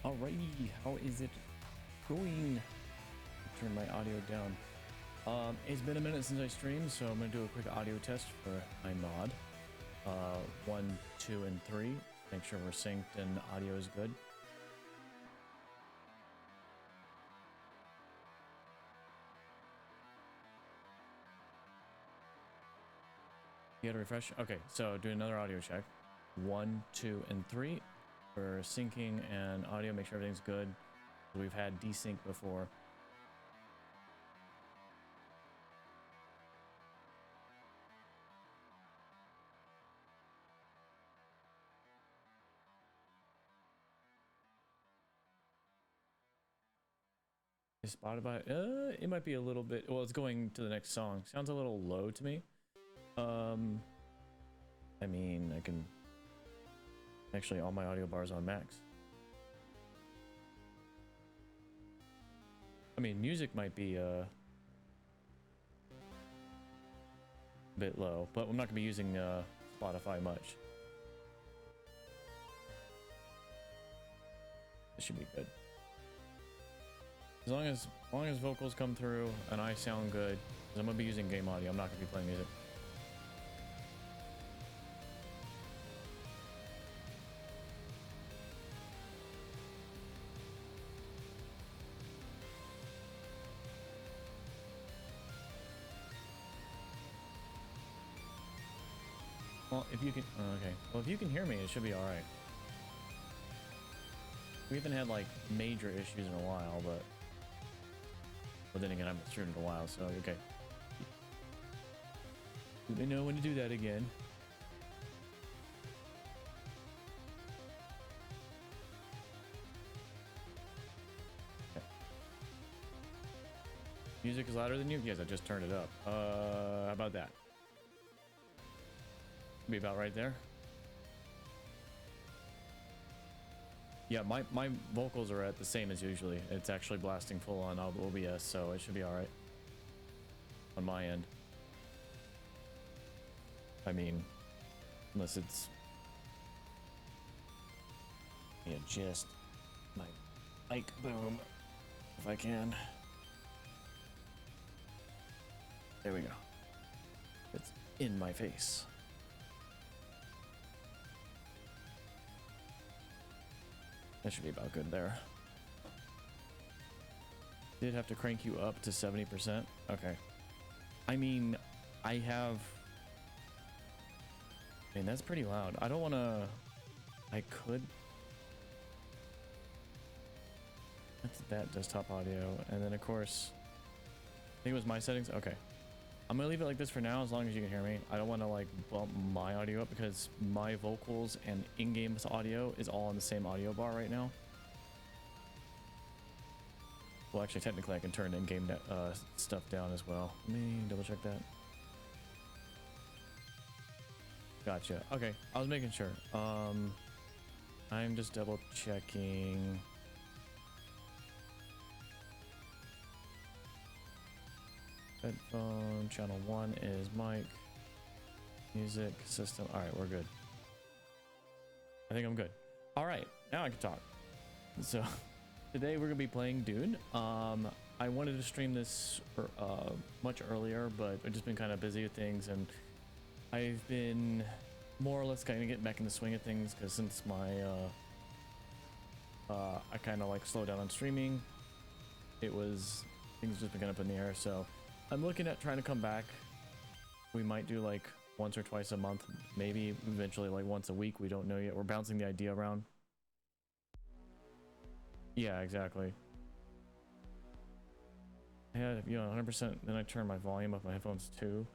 Alrighty, how is it going? Turn my audio down. It's been a minute since I streamed, so I'm gonna do a quick audio test for my mod. 1, 2, and 3. Make sure we're synced and audio is good. You gotta refresh. Okay, so do another audio check. 1, 2, and 3 for syncing and audio. Make sure everything's good. We've had desync before. Is Spotify? It might be a little bit. Well, it's going to the next song. Sounds a little low to me. I mean, I can actually all my audio bars on max. I mean, music might be a bit low, but I'm not gonna be using Spotify much. This should be good. As long as vocals come through and I sound good, because I'm gonna be using game audio. I'm not gonna be playing music. Well, if you can, okay. Well, if you can hear me, it should be all right. We haven't had like major issues in a while, but then again, I haven't streamed in a while, so okay. Let me know when to do that again. Okay. Music is louder than you? Yes, I just turned it up. How about that? Be about right there. Yeah, my vocals are at the same as usually. It's actually blasting full on OBS, so it should be all right on my end. I mean, unless it's just my mic boom if I can. There we go. It's in my face. That should be about good there. Did have to crank you up to 70%. Okay. I mean, I mean, that's pretty loud. I don't want to... I could... That's that desktop audio. And then, of course... I think it was my settings. Okay. I'm going to leave it like this for now, as long as you can hear me. I don't want to, like, bump my audio up because my vocals and in-game audio is all on the same audio bar right now. Well, actually, technically, I can turn in-game stuff down as well. Let me double-check that. Gotcha. Okay, I was making sure. I'm just double-checking... Headphone, channel 1 is mic, music, system. All right, we're good. I think I'm good. All right, now I can talk. So today we're gonna be playing Dune. I wanted to stream this much earlier, but I've just been kind of busy with things, and I've been more or less kind of getting back in the swing of things because since my I kind of like slowed down on streaming, things just been kind of up in the air. So I'm looking at trying to come back. We might do like once or twice a month, maybe eventually like once a week. We don't know yet. We're bouncing the idea around. Yeah, exactly. Yeah, you know, 100%. Then I turn my volume up, my headphones too.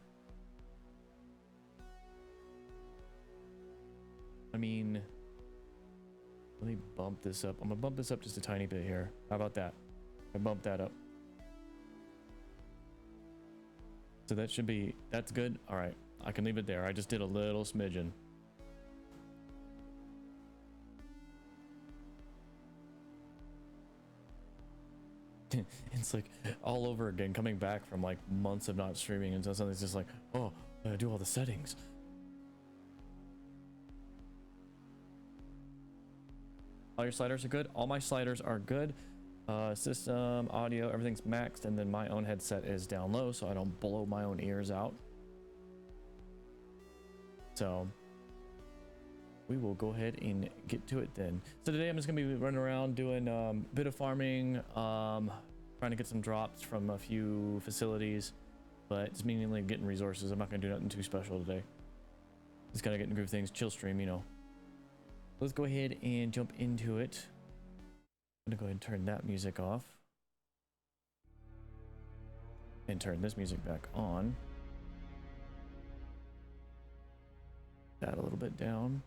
I mean, let me bump this up. I'm gonna bump this up just a tiny bit here. How about that? I bumped that up. So that should be, that's good. All right, I can leave it there. I just did a little smidgen. It's like all over again, coming back from like months of not streaming, and so something's just like, oh, I gotta do all the settings. All your sliders are good? All my sliders are good. System, audio, everything's maxed, and then my own headset is down low so I don't blow my own ears out. So we will go ahead and get to it then. So today I'm just gonna be running around doing a bit of farming, trying to get some drops from a few facilities, but it's mainly getting resources. I'm not gonna do nothing too special today. Just kind of getting groove things, chill stream, you know. Let's go ahead and jump into it. I'm gonna go ahead and turn that music off and turn this music back on. That a little bit down.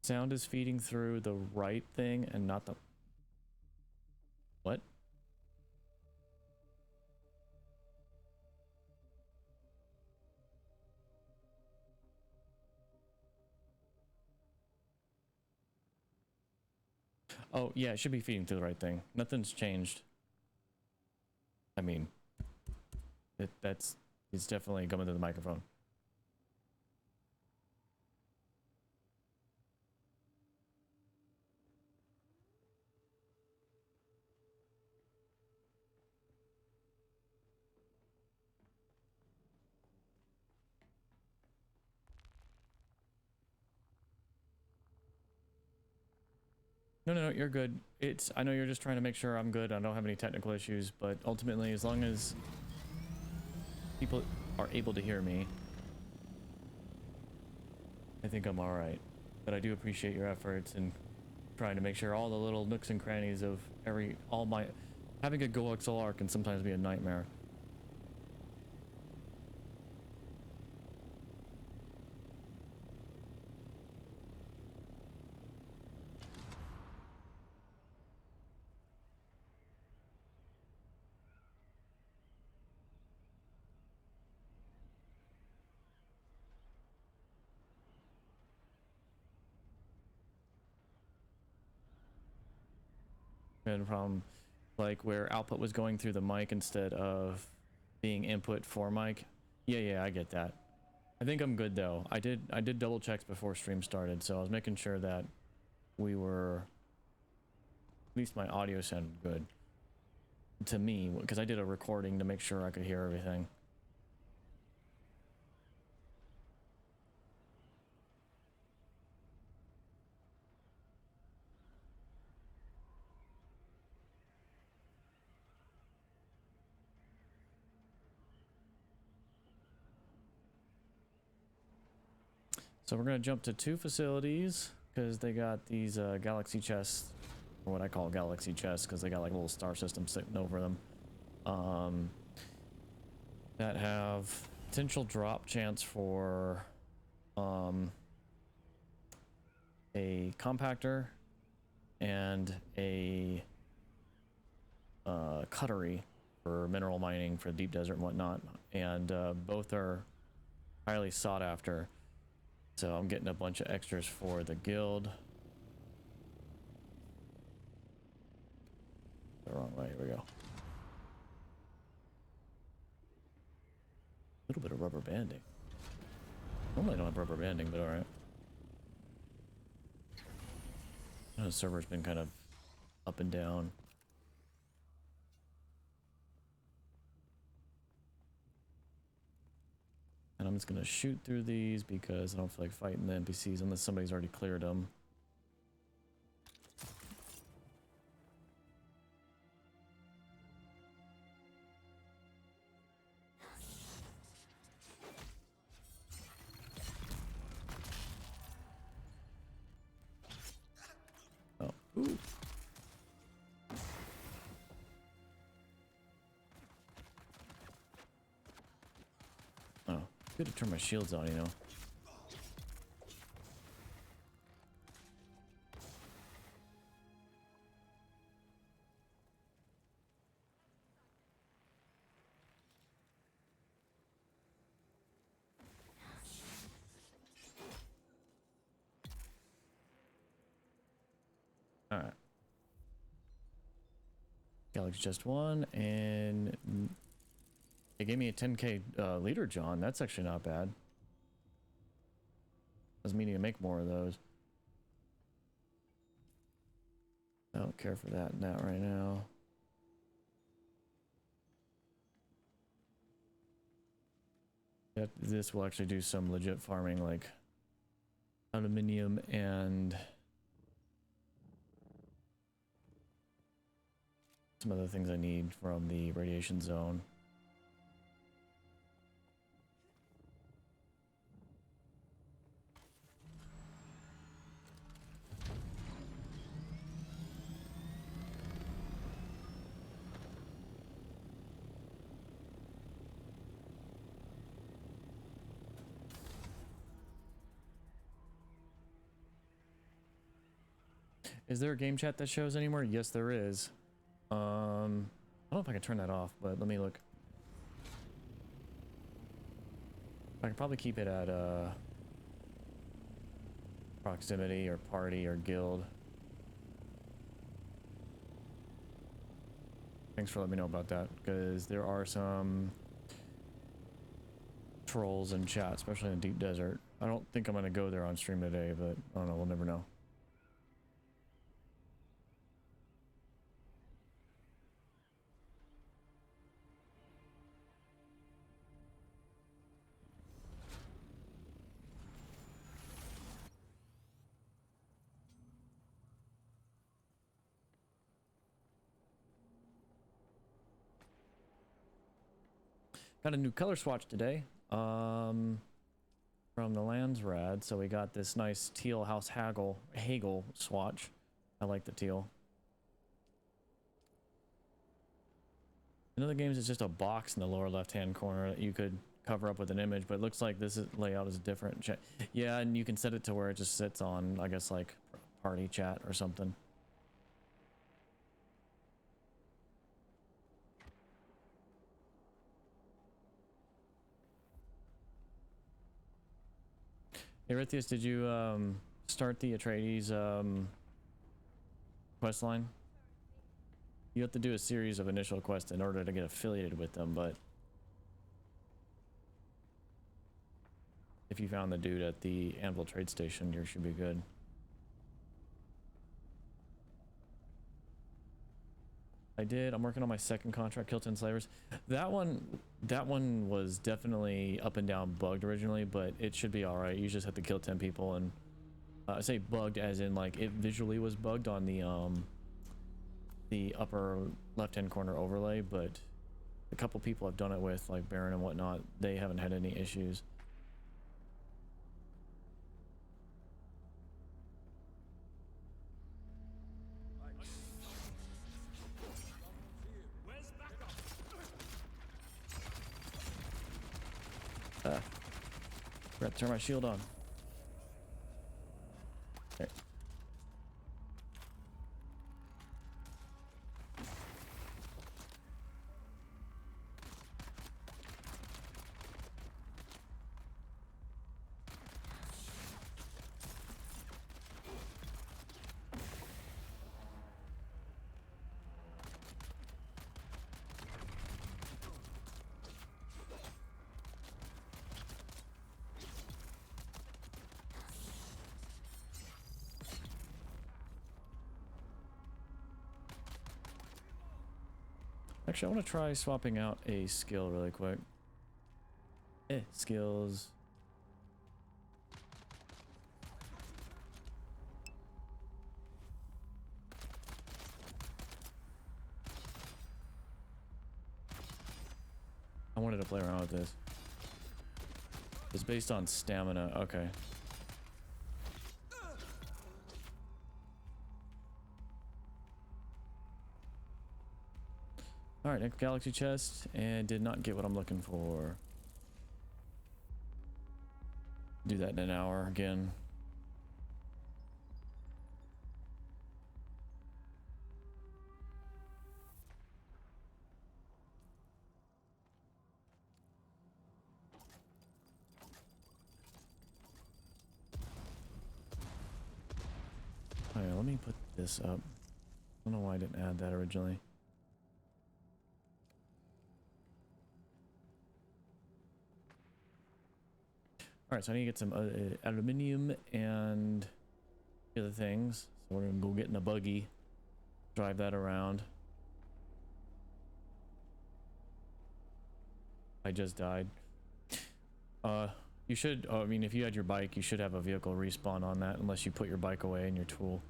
Sound is feeding through the right thing and not the... What? Oh, yeah, it should be feeding through the right thing. Nothing's changed. I mean, it's definitely coming to the microphone. No, you're good. I know you're just trying to make sure I'm good. I don't have any technical issues, but ultimately, as long as people are able to hear me, I think I'm all right. But I do appreciate your efforts and trying to make sure all the little nooks and crannies of having a Go XLR can sometimes be a nightmare. And from like where output was going through the mic instead of being input for mic. Yeah, I get that. I think I'm good though. I did double checks before stream started, so I was making sure that we were, at least my audio sounded good to me, because I did a recording to make sure I could hear everything. So we're gonna jump to 2 facilities because they got these galaxy chests, or what I call galaxy chests, because they got like a little star system sitting over them, that have potential drop chance for a compactor and a cuttery for mineral mining for deep desert and whatnot, and both are highly sought after. So I'm getting a bunch of extras for the guild. The wrong way, here we go. A little bit of rubber banding. Normally I don't have rubber banding, but alright. The server's been kind of up and down. And I'm just gonna shoot through these because I don't feel like fighting the NPCs unless somebody's already cleared them. Oh, ooh. Oh, good to turn my shields on, you know. Galaxy Chest 1, and it gave me a 10k leader John. That's actually not bad. I was meaning to make more of those. I don't care for that right now. This will actually do some legit farming, like aluminium and some other things I need from the radiation zone. Is there a game chat that shows anymore? Yes, there is. I don't know if I can turn that off, but let me look. I can probably keep it at proximity or party or guild. Thanks for letting me know about that, because there are some trolls in chat, especially in Deep Desert. I don't think I'm going to go there on stream today, but I don't know, we'll never know. Got a new color swatch today from the Landsrad. So we got this nice teal House Hagel swatch. I like the teal. In other games, it's just a box in the lower left-hand corner that you could cover up with an image, but it looks like this layout is different. Yeah, and you can set it to where it just sits on, I guess, like party chat or something. Erythius, did you start the Atreides quest line? You have to do a series of initial quests in order to get affiliated with them, but if you found the dude at the Anvil trade station, you should be good. I did. I'm working on my second contract, Kill 10 Slavers. That one was definitely up and down bugged originally, but it should be all right. You just have to kill 10 people, and I say bugged as in like it visually was bugged on the upper left-hand corner overlay, but a couple people I've done it with, like Baron and whatnot, they haven't had any issues. Forgot to turn my shield on. Okay. Actually, I want to try swapping out a skill really quick. Skills. I wanted to play around with this. It's based on stamina. Okay. Alright, next galaxy chest, and did not get what I'm looking for. Do that in an hour again. Alright, let me put this up. I don't know why I didn't add that originally. All right, so I need to get some aluminium and other things. So we're gonna go get in a buggy, drive that around. I just died. You should, I mean, if you had your bike, you should have a vehicle respawn on that, unless you put your bike away in your tool.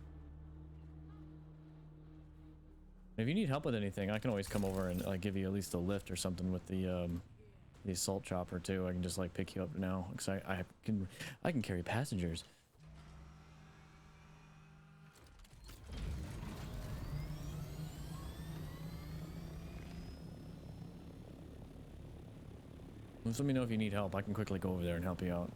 If you need help with anything, I can always come over and give you at least a lift or something with the assault chopper too. I can just like pick you up now because I can carry passengers. Just let me know if you need help. I can quickly go over there and help you out.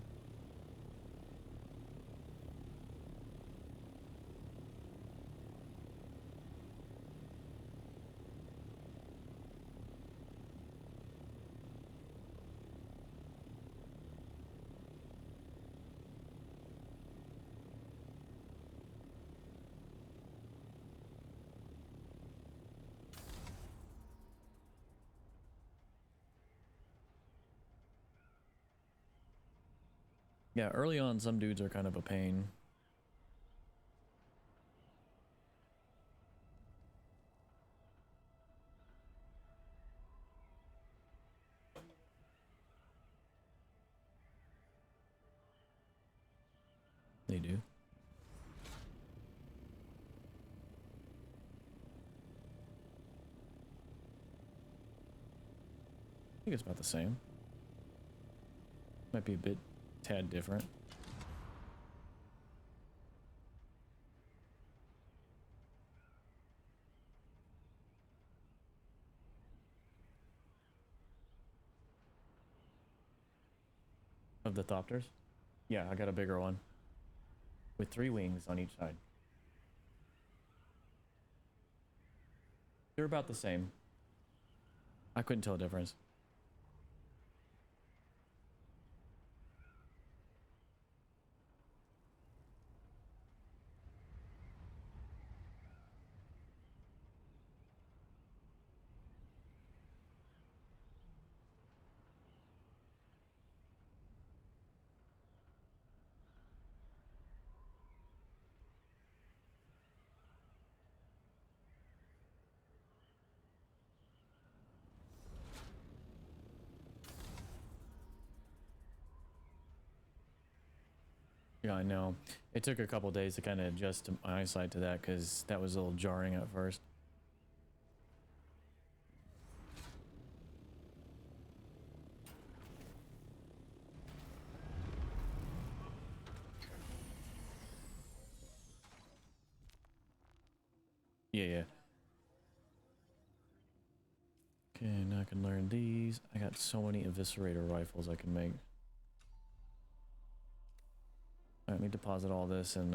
Yeah, early on, some dudes are kind of a pain. They do. I think it's about the same. Might be a bit tad different. Of the thopters? Yeah, I got a bigger one. With 3 wings on each side. They're about the same. I couldn't tell a difference. Yeah, I know. It took a couple days to kind of adjust my eyesight to that because that was a little jarring at first. Yeah, yeah. Okay, now I can learn these. I got so many eviscerator rifles I can make. Let me deposit all this and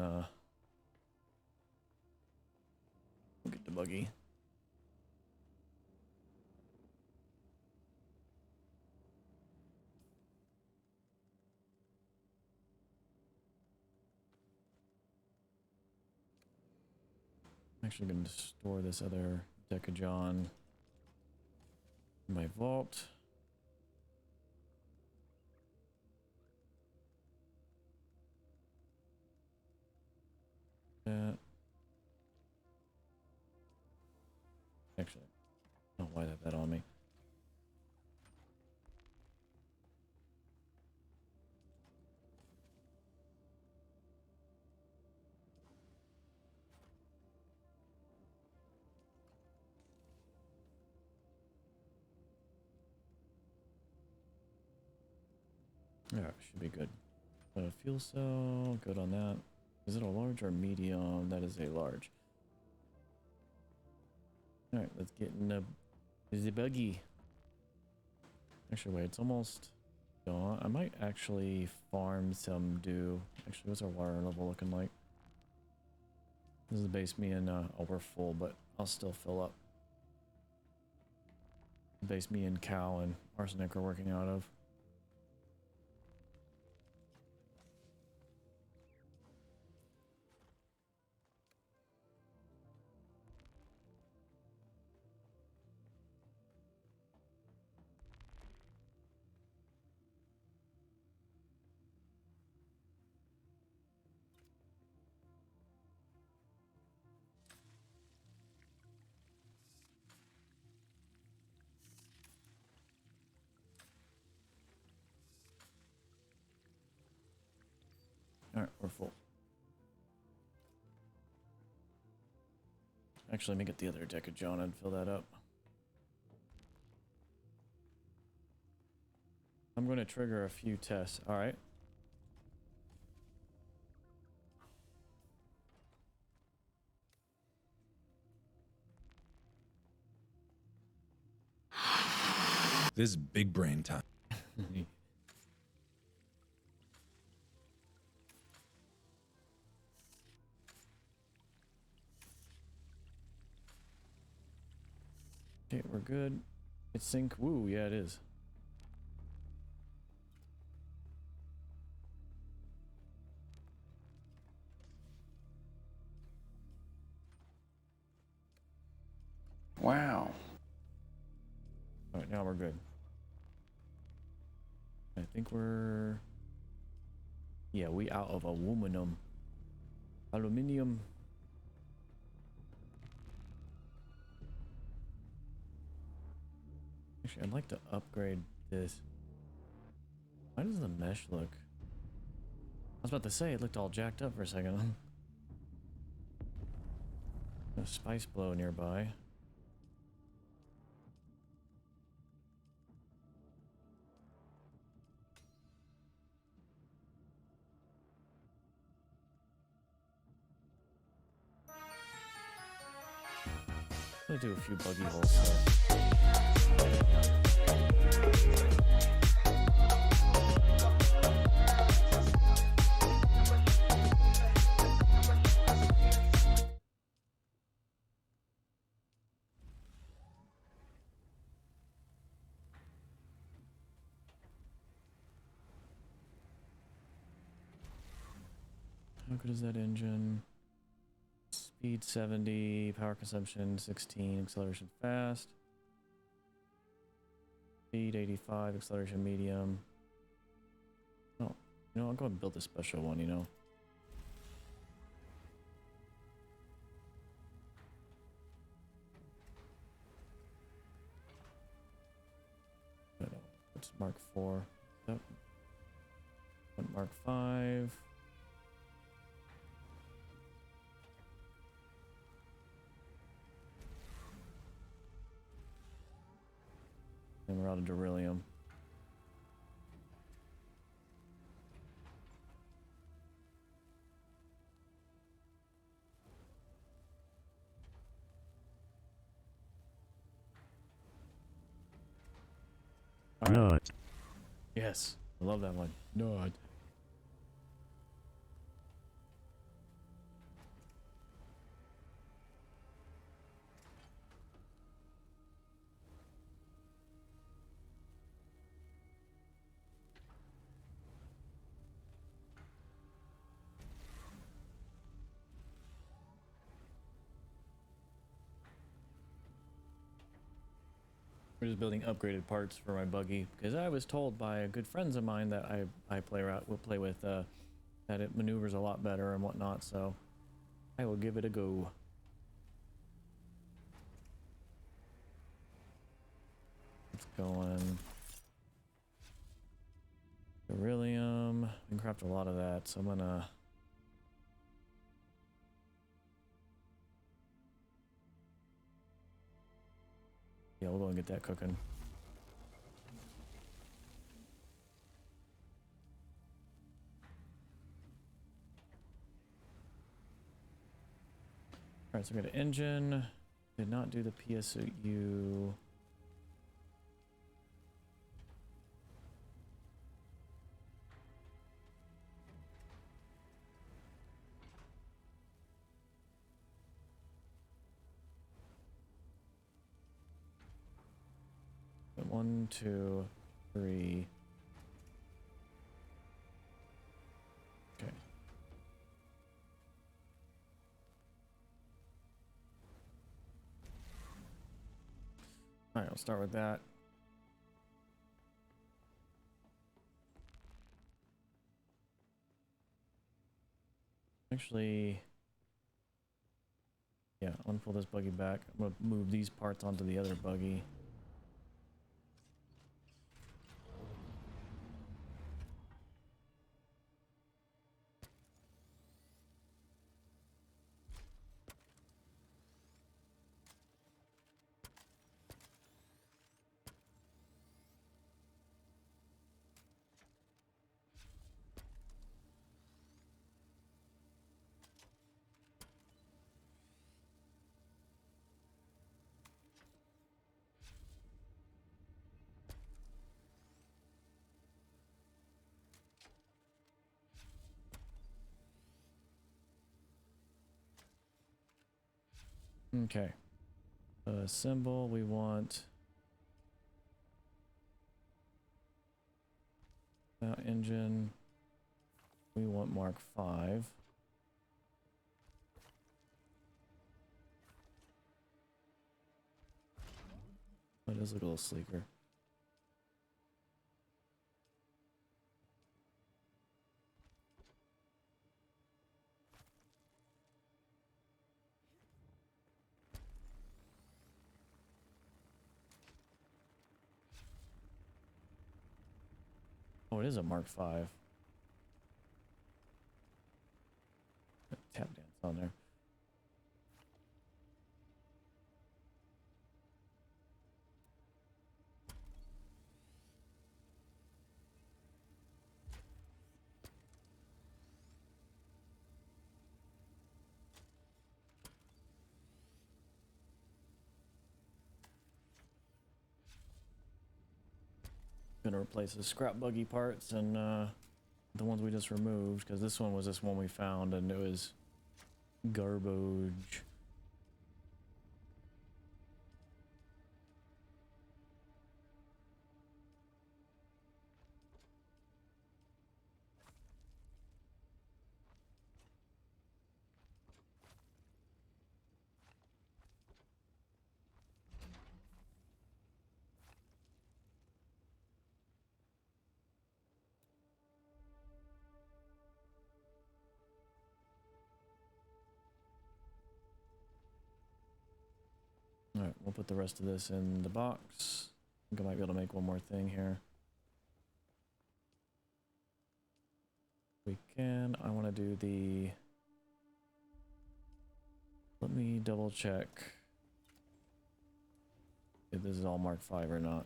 get the buggy. I'm actually going to store this other Decajon in my vault. That. Actually, I don't know why I have that on me. Yeah, should be good. Fuel cell, good on that. Is it a large or medium? That is a large. Alright, let's get in the buggy. Actually, wait, it's almost gone. I might actually farm some dew. Actually, what's our water level looking like? This is base me and oh, we're full, but I'll still fill up. Base me and Cal and Arsenic are working out of. All right, we're full. Actually, let me get the other deck of John and fill that up. I'm going to trigger a few tests. All right. This is big brain time. Okay, we're good. It's sync. Woo, yeah, it is. Wow. All right, now we're good. I think we're... Yeah, we out of aluminum. Aluminium. Actually, I'd like to upgrade this. Why does the mesh look... I was about to say, it looked all jacked up for a second. A spice blow nearby. I'm gonna do a few buggy holes. So. How good is that engine? Speed 70, power consumption 16, acceleration fast. Speed 85, acceleration medium. Oh, you know, I'll go and build a special one, you know. What's Mark 4? Yep. Mark 5. And we're out of beryllium. Nod. Yes, I love that one. Nod. We're just building upgraded parts for my buggy because I was told by good friends of mine that I will play with that it maneuvers a lot better and whatnot, so I will give it a go. It's going beryllium. We can craft a lot of that, so I'm gonna yeah, we'll go and get that cooking. Alright, so we got an engine. Did not do the PSU. One, two, three. Okay. All right, I'll start with that. Actually, yeah, I'm gonna pull this buggy back. I'm gonna move these parts onto the other buggy. Okay. Symbol, we want engine. We want Mark 5. Oh, it does look a little sleeker. Oh, it is a Mark 5. Tap dance on there. Gonna replace the scrap buggy parts and the ones we just removed, because this one was this one we found and it was garbage. Alright, we'll put the rest of this in the box. I think I might be able to make one more thing here. We can. I want to do the... Let me double check if this is all Mark 5 or not.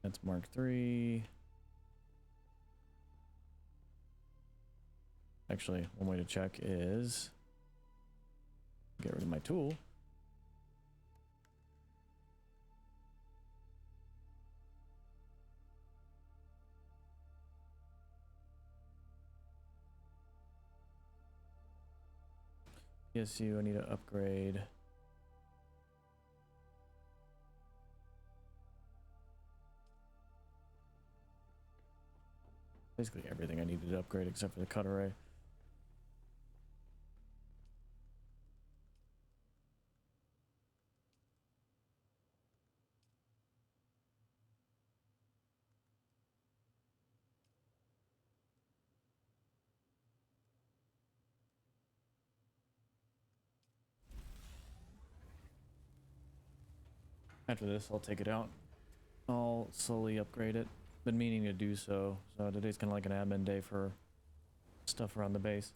That's Mark 3. Actually, one way to check is get rid of my tool. PSU, I need to upgrade. Basically everything I needed to upgrade except for the cut array. After this, I'll take it out. I'll slowly upgrade it. Been meaning to do so. So today's kind of like an admin day for stuff around the base.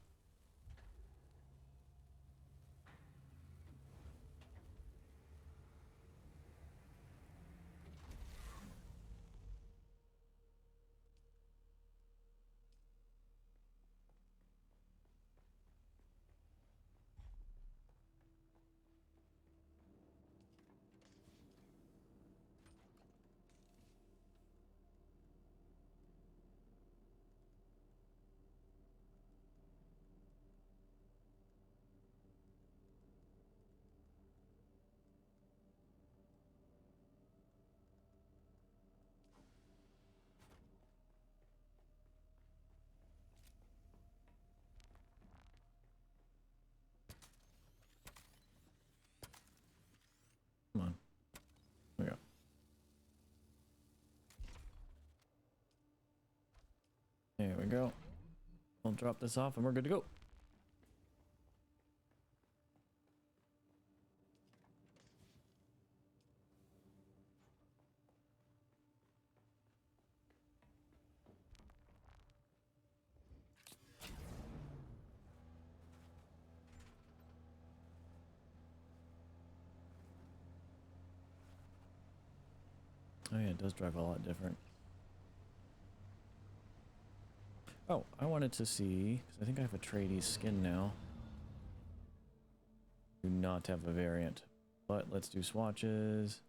Come on. There we go. There we go. I'll drop this off and we're good to go. Oh yeah, it does drive a lot different. Oh, I wanted to see, because I think I have a tradie skin now. Do not have a variant, but let's do swatches.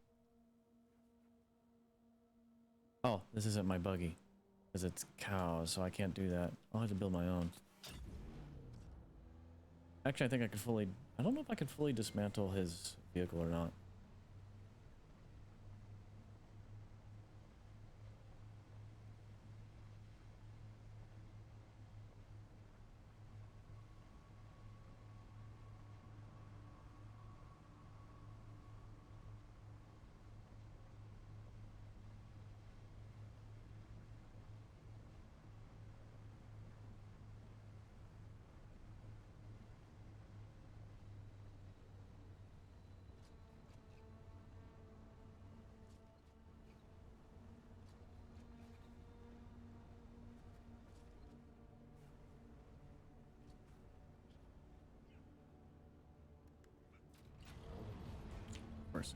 Oh, this isn't my buggy, because it's cows, so I can't do that. I'll have to build my own. Actually, I think I could fully... I don't know if I could fully dismantle his vehicle or not. Of course.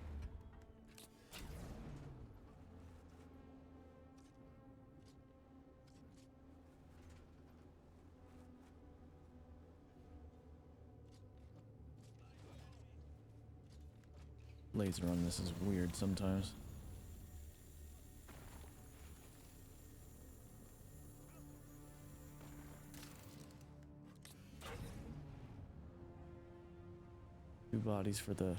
Laser on this is weird sometimes. Two bodies for the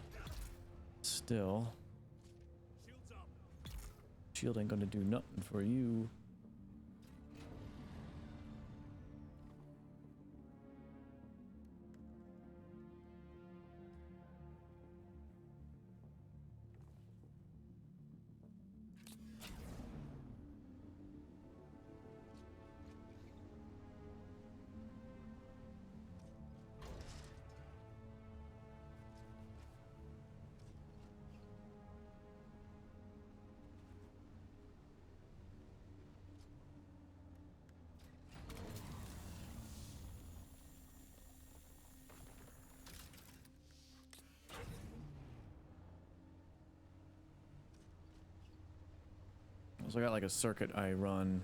still. Shield ain't gonna do nothing for you. So I got like a circuit I run.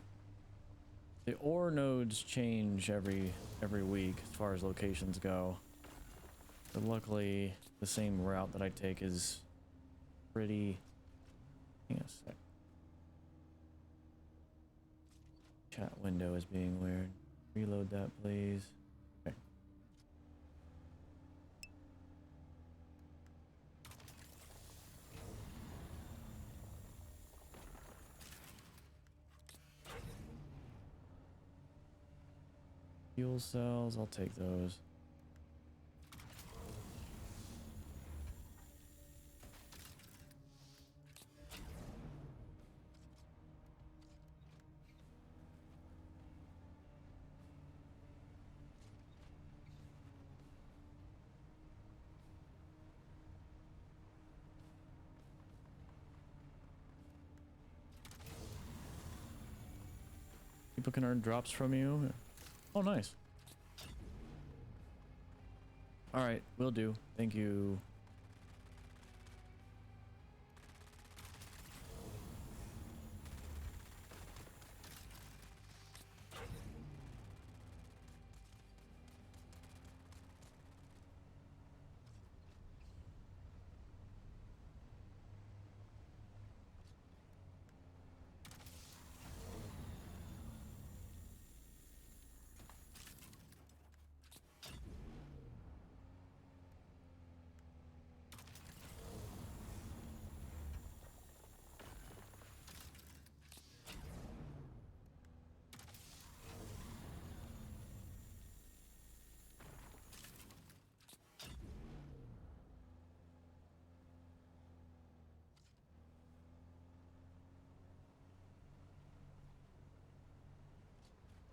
The ore nodes change every week as far as locations go. But luckily, the same route that I take is pretty... Hang on a sec. Chat window is being weird. Reload that, please. Okay. Fuel cells, I'll take those. People can earn drops from you. Oh, nice. All right, will do. Thank you.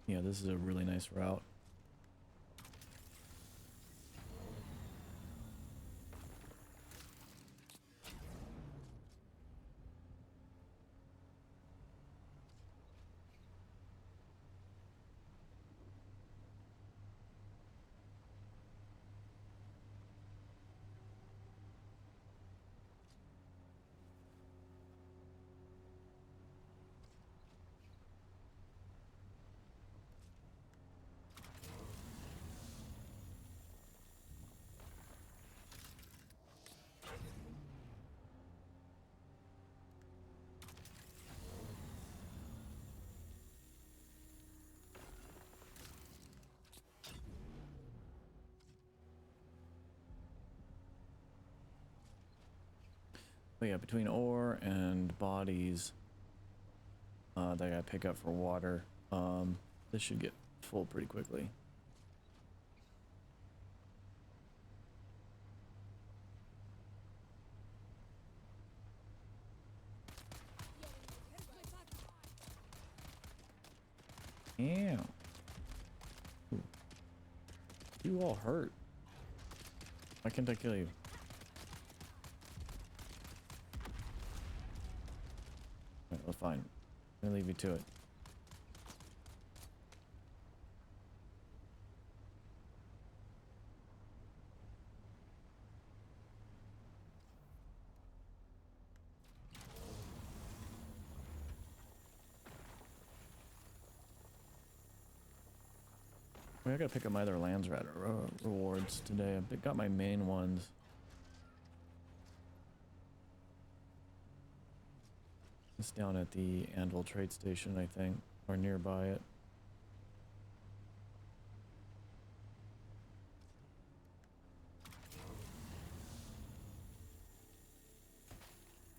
Yeah, this is a really nice route. Oh yeah, between ore and bodies that I gotta pick up for water, this should get full pretty quickly. Yeah. Ooh. You all hurt. Why can't I kill you? Alright, well, fine. I'm gonna leave you to it. I gotta pick up my other lands rewards today. I got my main ones. It's down at the Anvil trade station, I think, or nearby it.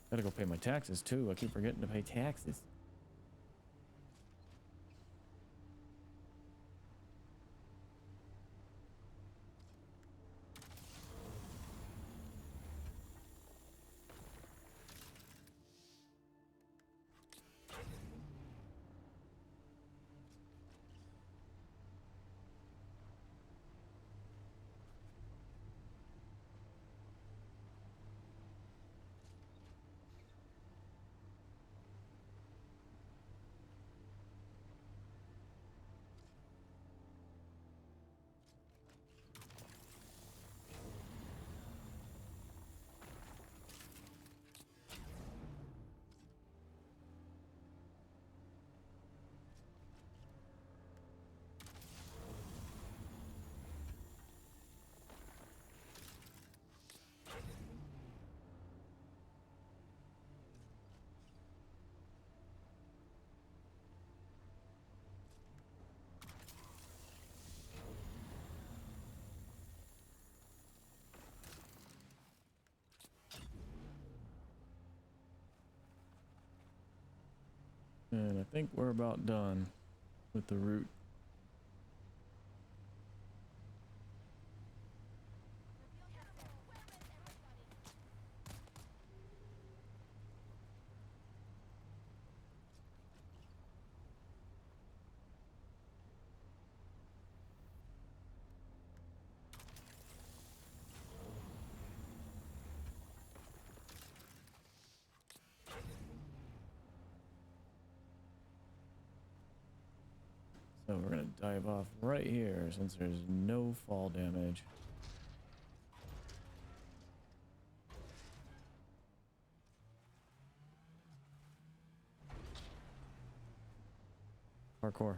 Gotta go pay my taxes too. I keep forgetting to pay taxes. And I think we're about done with the route. So we're gonna dive off right here since there's no fall damage. Parkour.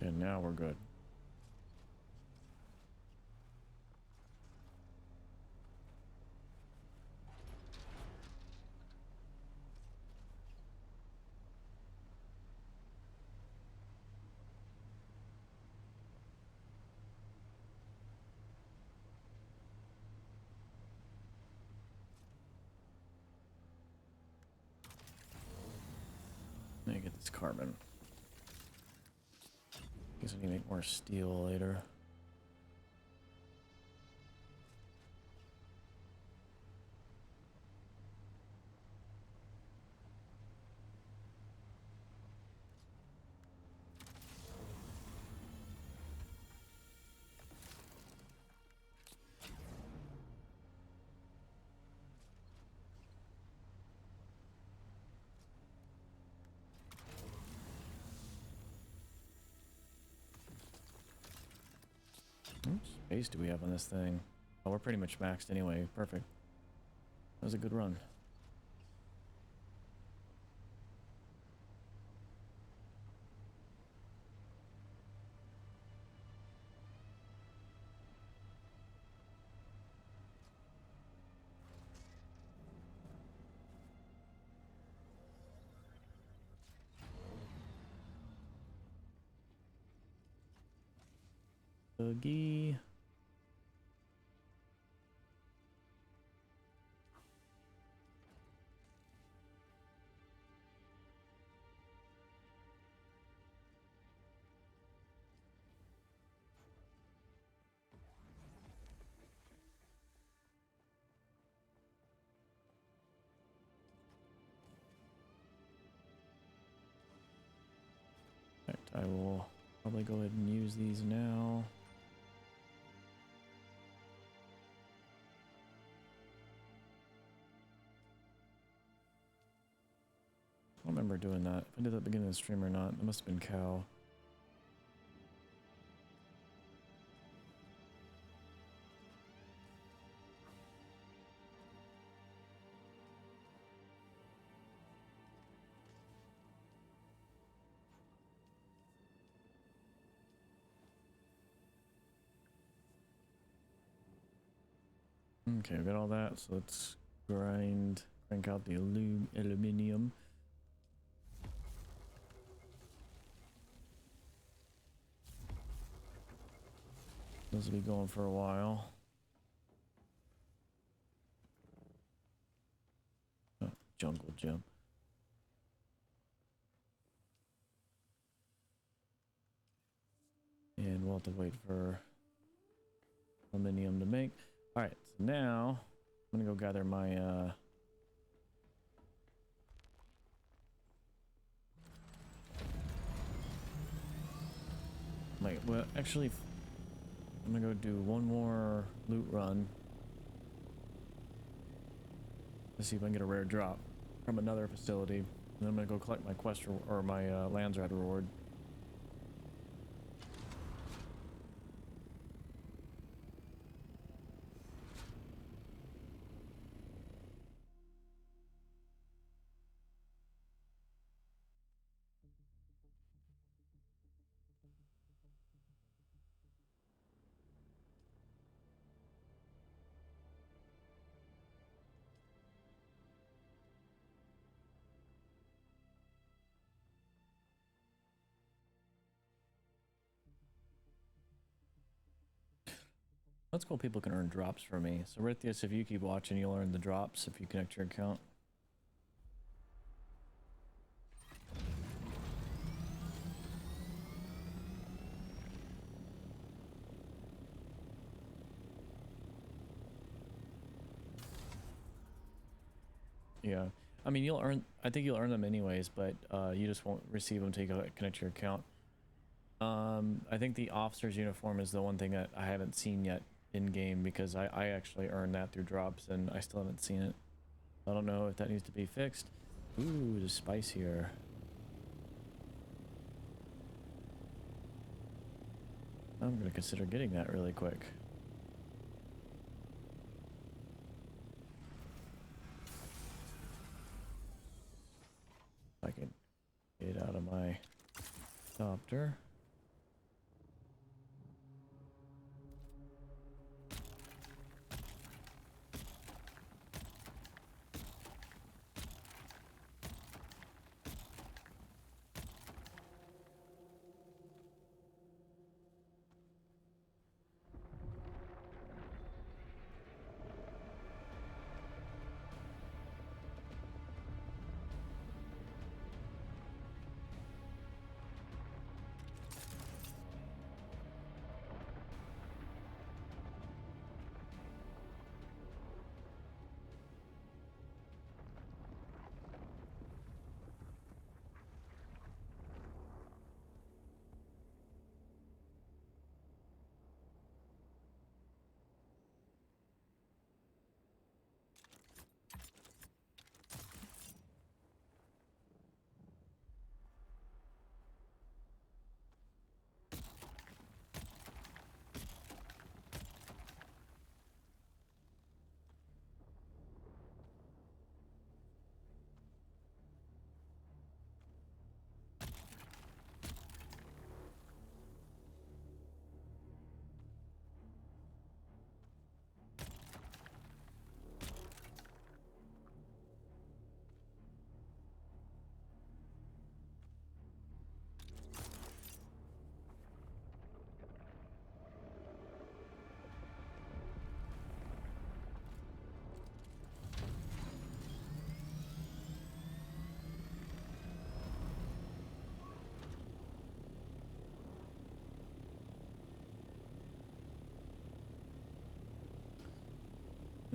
And now we're good. Let me get this carbon. Guess I need to make more steel later. How much space do we have on this thing? Oh, we're pretty much maxed anyway. Perfect. That was a good run. Boogie. In fact, I will probably go ahead and use these now. I don't remember doing that. If I did that at the beginning of the stream or not, it must have been cow. Okay, we got all that, so let's crank out the aluminium. Those will be going for a while. Oh, jungle gem. And we'll have to wait for aluminium to make. Alright, so now I'm gonna go gather my well, actually I'm gonna go do one more loot run to see if I can get a rare drop from another facility. And then I'm gonna go collect my quest or my Landsrad reward. That's cool. People can earn drops from me. So Rithius, if you keep watching, you'll earn the drops if you connect your account. Yeah, I mean you'll earn. I think you'll earn them anyways, but you just won't receive them until you connect your account. I think the officer's uniform is the one thing that I haven't seen yet in game because I actually earned that through drops and I still haven't seen it. I don't know if that needs to be fixed. Ooh, there's spice here. I'm gonna consider getting that really quick. If I can get out of my ornithopter.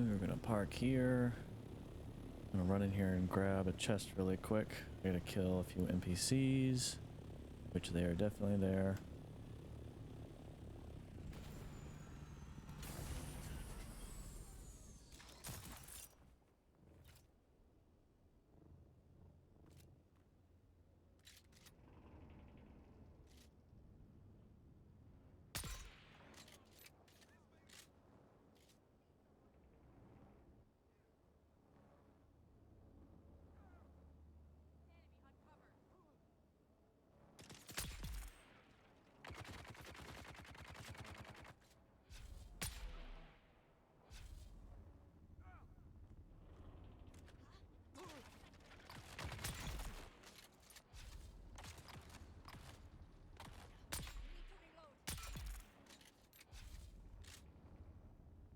We're gonna park here. I'm gonna run in here and grab a chest really quick. I gotta kill a few NPCs, which they are definitely there.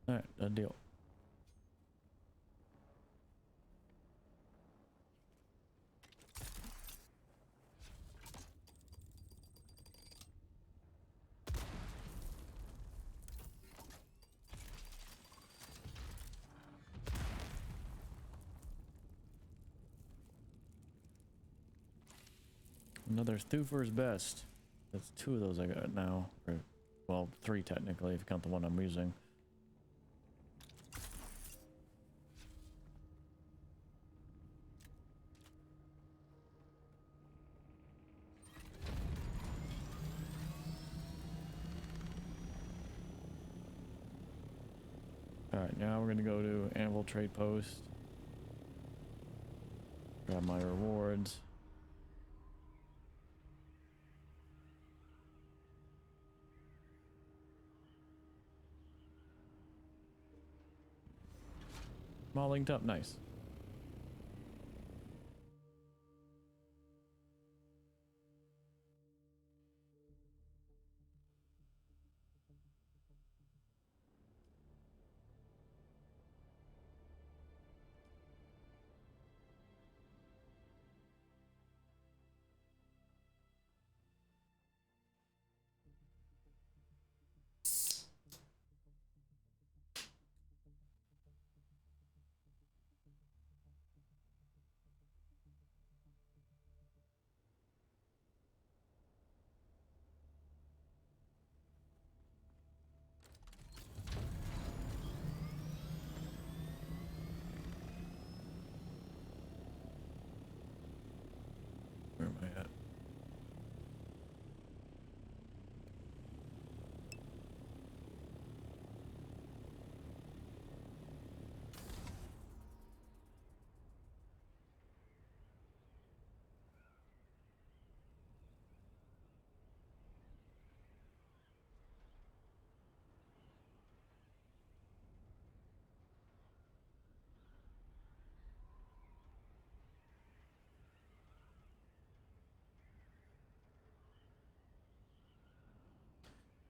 Alright, done deal. Another Thufer's Best. That's 2 of those I got now. Or, well, 3 technically if you count the one I'm using. Alright, now we're gonna go to Anvil Trade Post. Grab my rewards. I'm all linked up, nice. Where am I at?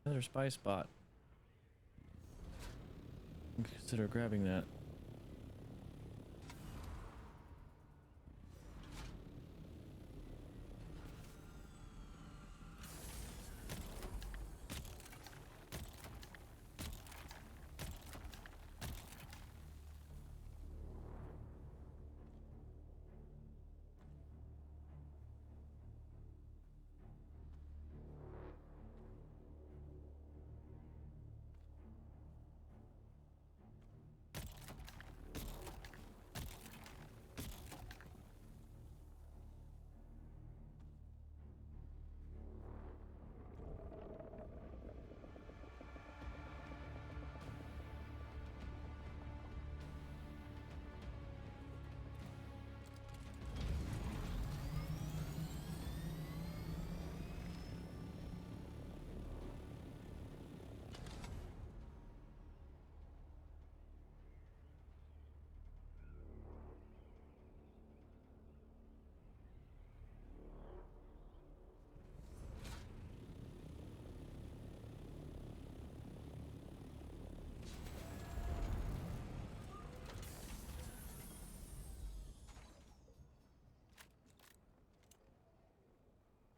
Another spy spot. Consider grabbing that.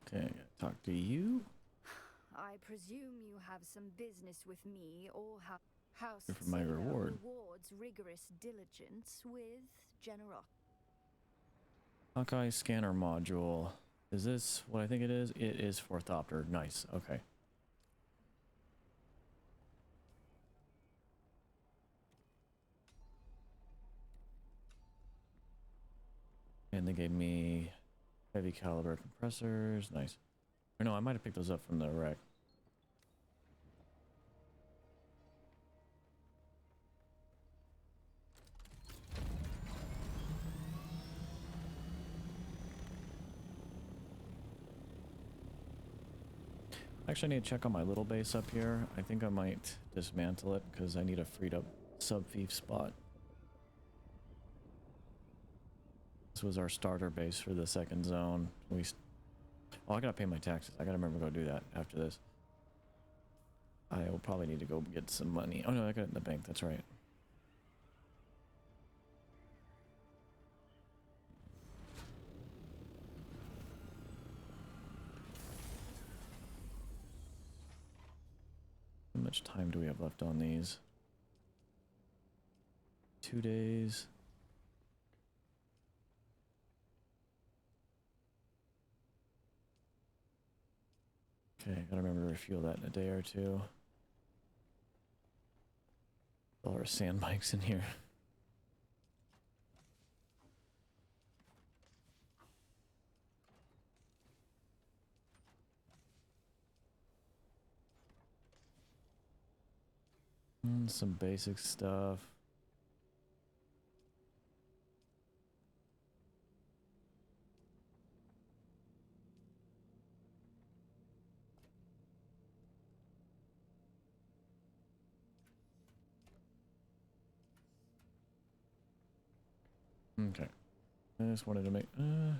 Okay, I gotta talk to you. I presume you have some business with me, or how... House for my Sailor reward. rewards rigorous diligence with generosity. Hawkeye scanner module. Is this what I think it is? It is ornithopter. Nice. Okay. And they gave me heavy caliber compressors. Nice. Or no, I might have picked those up from the wreck. Actually, I need to check on my little base up here. I think I might dismantle it because I need a freed up sub-fief spot. This was our starter base for the second zone. Oh, I gotta pay my taxes. I gotta remember to go do that after this. I will probably need to go get some money. Oh no, I got it in the bank. That's right. How much time do we have left on these? 2 days. Okay, gotta remember to refuel that in a day or two. All our sand bikes in here. Some basic stuff. Okay. I just wanted to make... Yeah,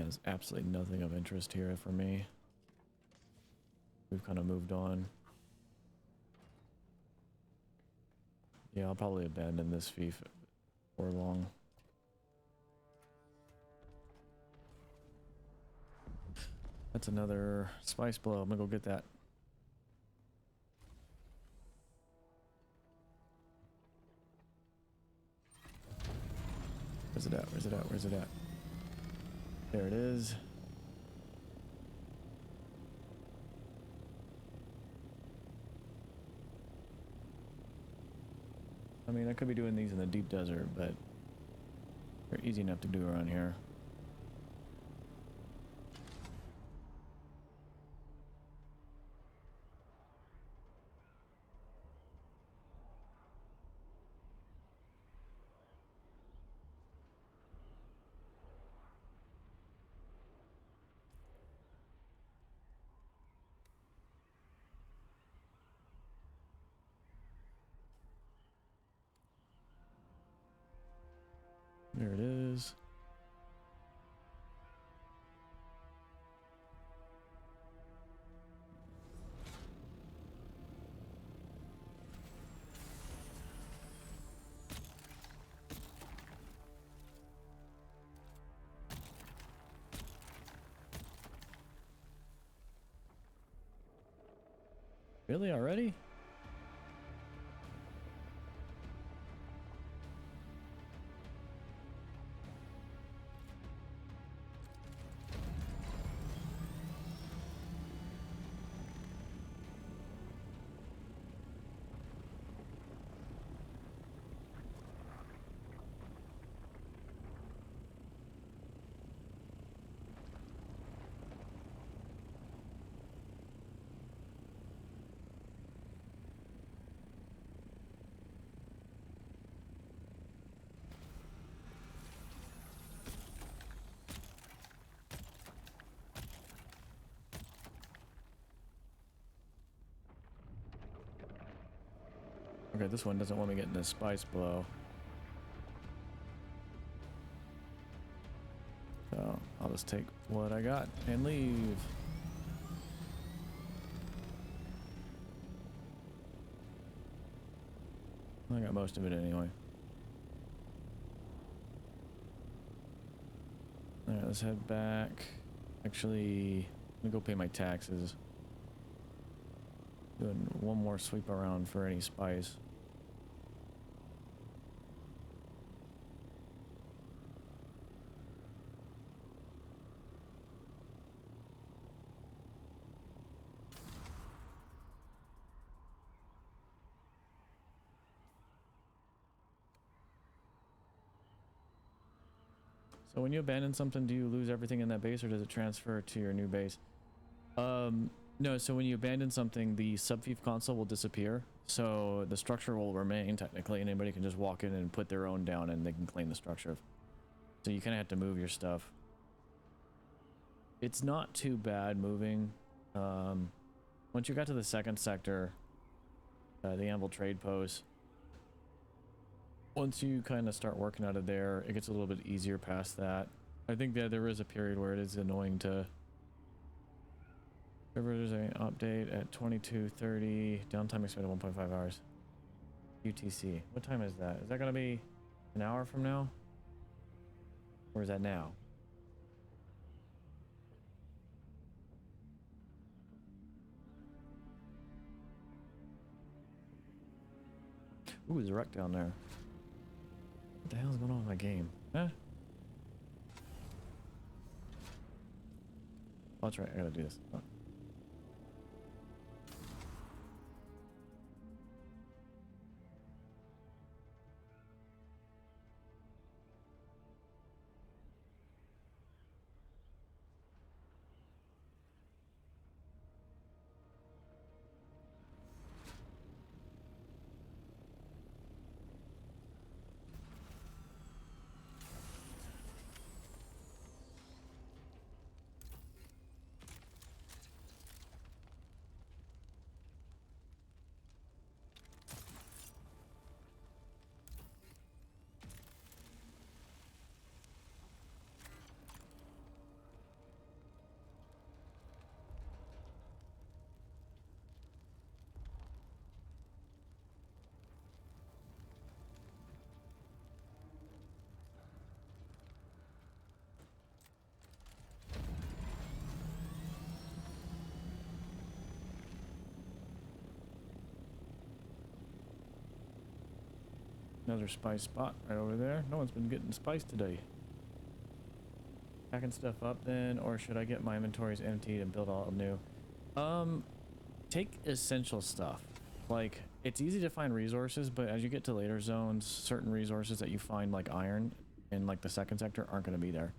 there's absolutely nothing of interest here for me. We've kind of moved on. Yeah, I'll probably abandon this fief for long. That's another spice blow. I'm gonna go get that. Where's it at? Where's it at? Where's it at? There it is. I mean, I could be doing these in the deep desert, but they're easy enough to do around here. There it is. Really? Already? Okay, this one doesn't want me getting the spice blow. So I'll just take what I got and leave. I got most of it anyway. Alright, let's head back. Actually, I'm gonna go pay my taxes. Doing one more sweep around for any spice. So when you abandon something, do you lose everything in that base or does it transfer to your new base? No, so when you abandon something, the subfief console will disappear. So the structure will remain technically, and anybody can just walk in and put their own down and they can claim the structure. So you kind of have to move your stuff. It's not too bad moving. Once you got to the second sector, the Anvil trade post, once you kind of start working out of there, it gets a little bit easier past that. I think that there is a period where it is annoying to... There's an update at 22:30. Downtime expected 1.5 hours. UTC. What time is that? Is that going to be an hour from now? Or is that now? Ooh, there's a wreck down there. What the hell's going on with my game? Huh? Oh, that's right. I gotta do this. Oh. Another spice spot right over there. No one's been getting spice today. Packing stuff up then, or should I get my inventories emptied and build all new? Take essential stuff. Like, it's easy to find resources, but as you get to later zones, certain resources that you find, like iron in like the second sector, aren't going to be there.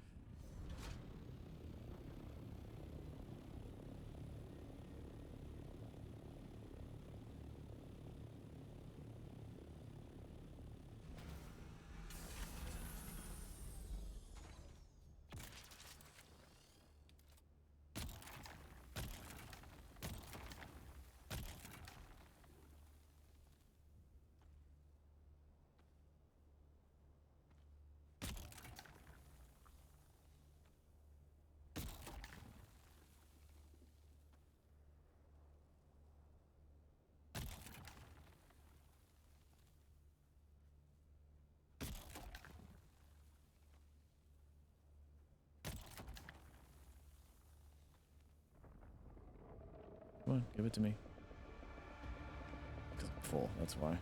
Come on, give it to me. Because I'm full, that's why.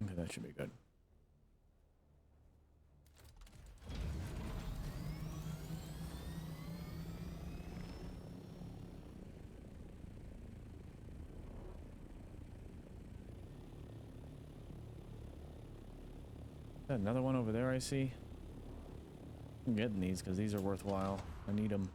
Okay, that should be good. Another one over there I see. I'm getting these because these are worthwhile. I need them.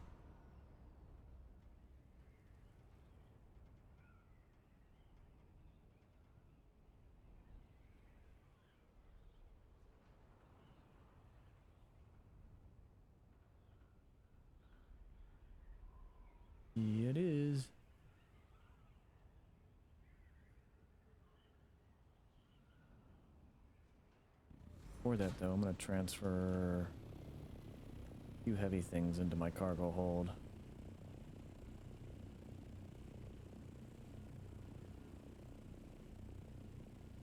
Yeah, it is. For that though, I'm gonna transfer a few heavy things into my cargo hold.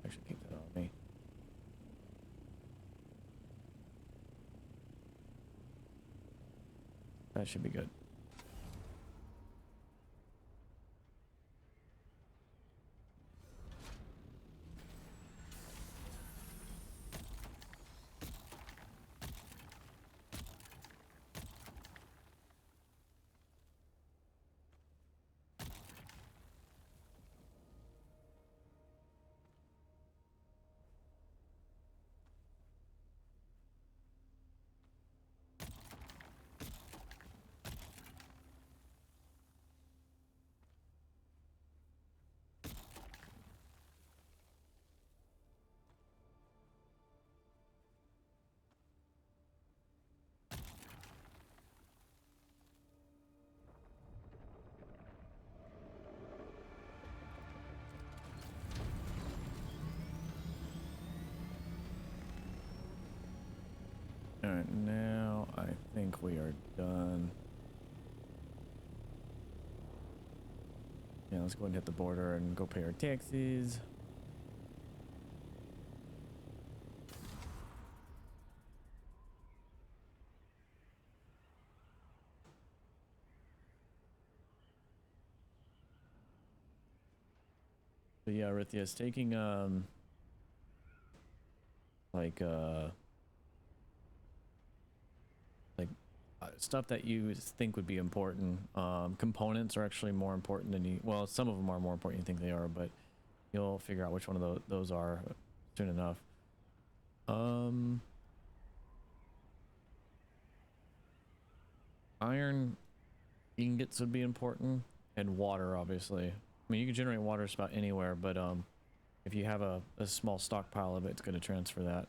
I should keep that on me. That should be good. Alright, now I think we are done. Yeah, let's go ahead and hit the border and go pay our taxes. So yeah, Rithia is taking like stuff that you think would be important. Components are actually more important than you, well, some of them are more important than you think they are, but you'll figure out which one of those are soon enough. Iron ingots would be important, and water, obviously. I mean, you can generate water just about anywhere, but if you have a small stockpile of it, it's going to transfer that.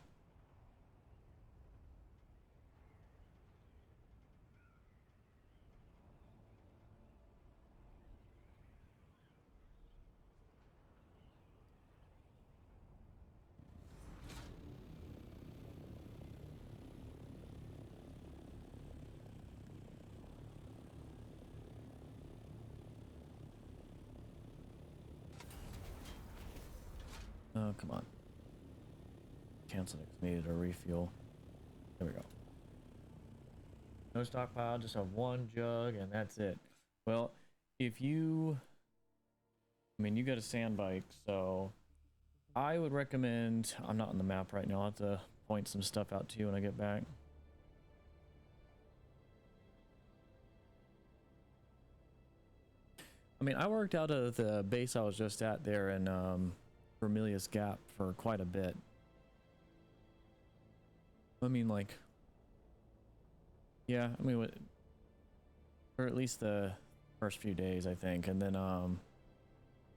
Oh, come on. Cancel it. Needed a refuel. There we go. No stockpile, just have one jug, and that's it. Well, if you... I mean, you got a sand bike, so I would recommend... I'm not on the map right now. I'll have to point some stuff out to you when I get back. I mean, I worked out of the base I was just at there in Vermilius Gap for quite a bit. I mean, like... Yeah, I mean, for at least the first few days, I think, and then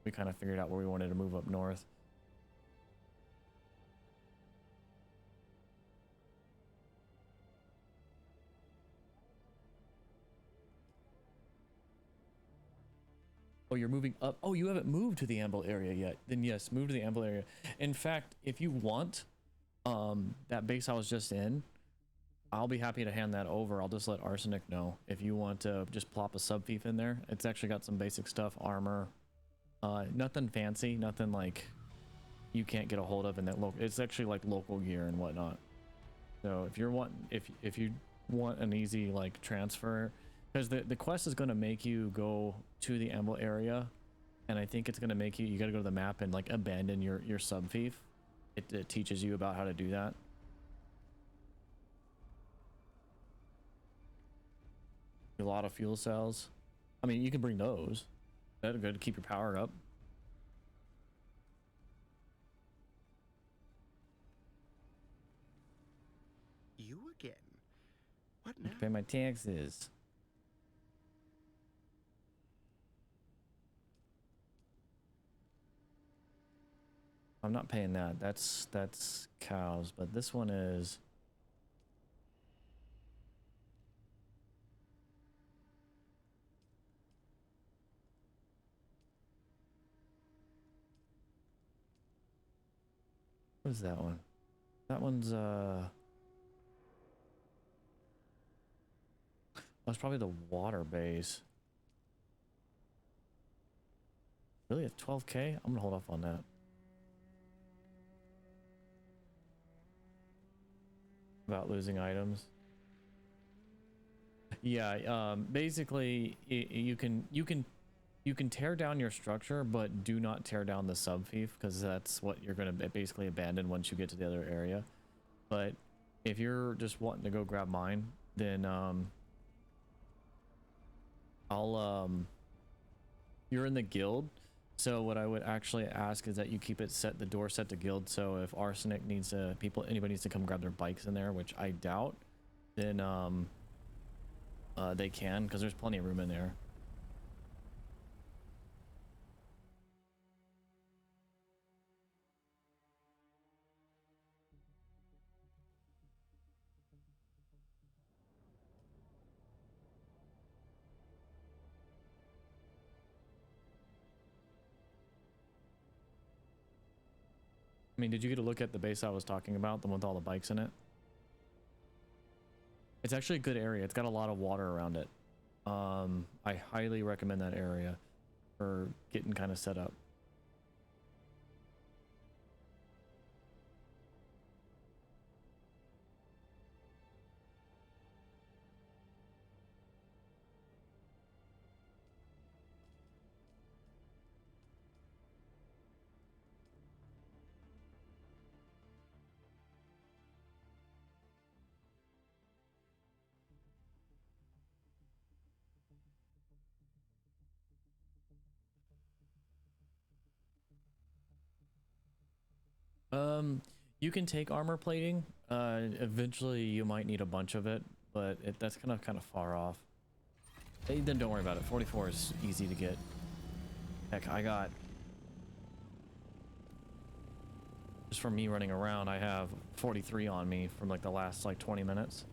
we kind of figured out where we wanted to move up north. Oh, you're moving up. Oh, you haven't moved to the Amble area yet. Then yes, move to the Amble area. In fact, if you want that base I was just in, I'll be happy to hand that over. I'll just let Arsenic know if you want to just plop a sub thief in there. It's actually got some basic stuff, armor, nothing fancy, nothing like you can't get a hold of in that local. It's actually like local gear and whatnot. So if you're if you want an easy like transfer, because the quest is going to make you go to the Amble area, and I think it's going to make you got to go to the map and like abandon your sub thief. It teaches you about how to do that. A lot of fuel cells. I mean, you can bring those. That'd be good to keep your power up. You again? What now? Pay my taxes. I'm not paying that. That's cows, but this one is. What is that one? That one's that's probably the water base. Really at 12k? I'm gonna hold off on that. About losing items. Yeah, basically you can tear down your structure, but do not tear down the subfief, because that's what you're gonna basically abandon once you get to the other area. But if you're just wanting to go grab mine, then you're in the guild. So what I would actually ask is that you keep it set, the door set to guild. So if Arsenic needs to, anybody needs to come grab their bikes in there, which I doubt, then they can, because there's plenty of room in there. I mean, did you get a look at the base I was talking about, the one with all the bikes in it? It's actually a good area. It's got a lot of water around it. I highly recommend that area for getting kind of set up. You can take armor plating. Eventually you might need a bunch of it, but that's kind of far off. Hey, then don't worry about it. 44 is easy to get. Heck, I got, just from me running around, I have 43 on me from like the last like 20 minutes.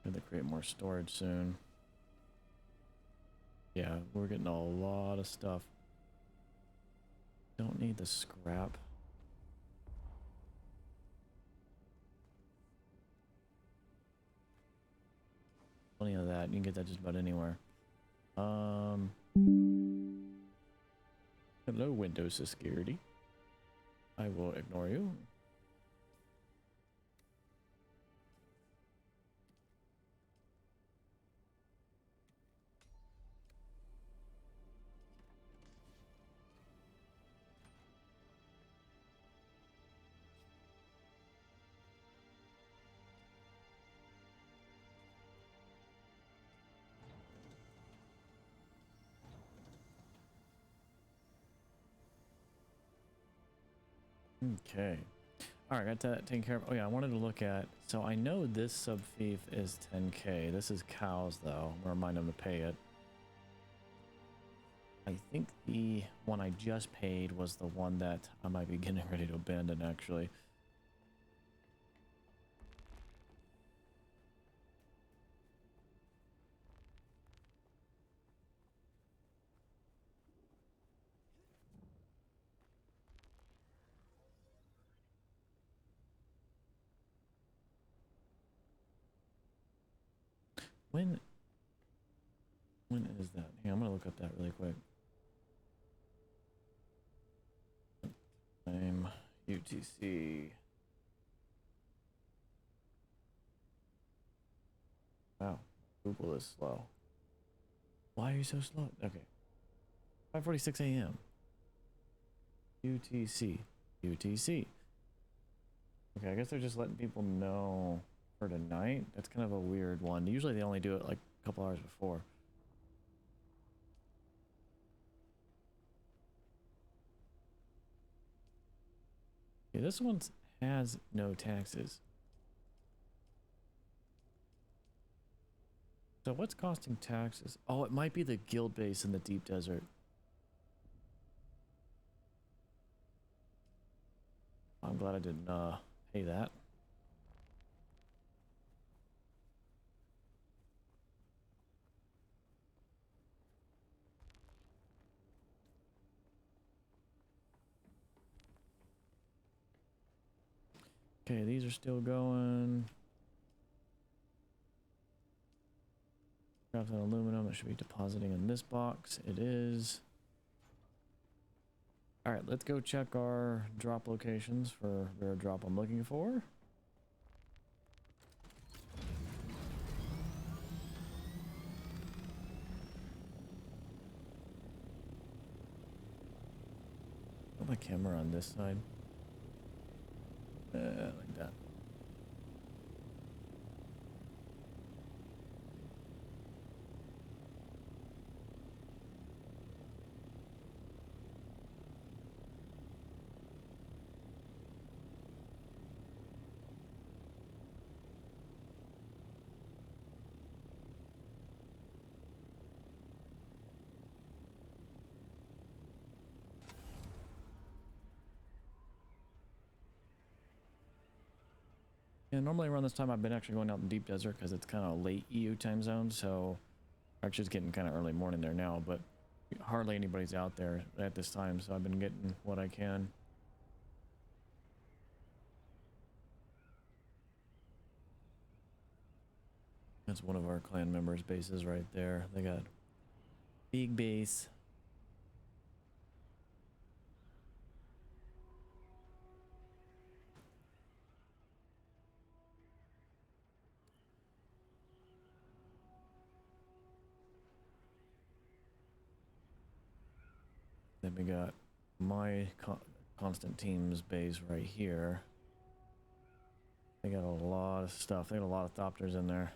Gonna create more storage soon. Yeah, we're getting a lot of stuff. Don't need the scrap. Plenty of that. You can get that just about anywhere. Hello, Windows Security. I will ignore you. Okay. All right, got that taken care of. Oh yeah, I wanted to look at. So I know this sub fief is 10k. This is cows though. I'm gonna remind them to pay it. I think the one I just paid was the one that I might be getting ready to abandon actually. When is that? Yeah, I'm gonna look up that really quick. I'm UTC. Wow, Google is slow. Why are you so slow? Okay, 5:46 a.m. UTC. UTC. Okay, I guess they're just letting people know for tonight. That's kind of a weird one. Usually they only do it like a couple hours before. Yeah, this one has no taxes. So what's costing taxes? Oh, it might be the guild base in the deep desert. I'm glad I didn't pay that. Okay, these are still going. Craft that aluminum. It should be depositing in this box. It is. All right, let's go check our drop locations for the drop I'm looking for. Put my camera on this side. Like that. Yeah, normally around this time I've been actually going out in deep desert because it's kind of late EU time zone, so actually it's getting kind of early morning there now, but hardly anybody's out there at this time, so I've been getting what I can. That's one of our clan members' bases right there. They got big base. Then we got my constant team's base right here. They got a lot of stuff. They got a lot of thopters in there.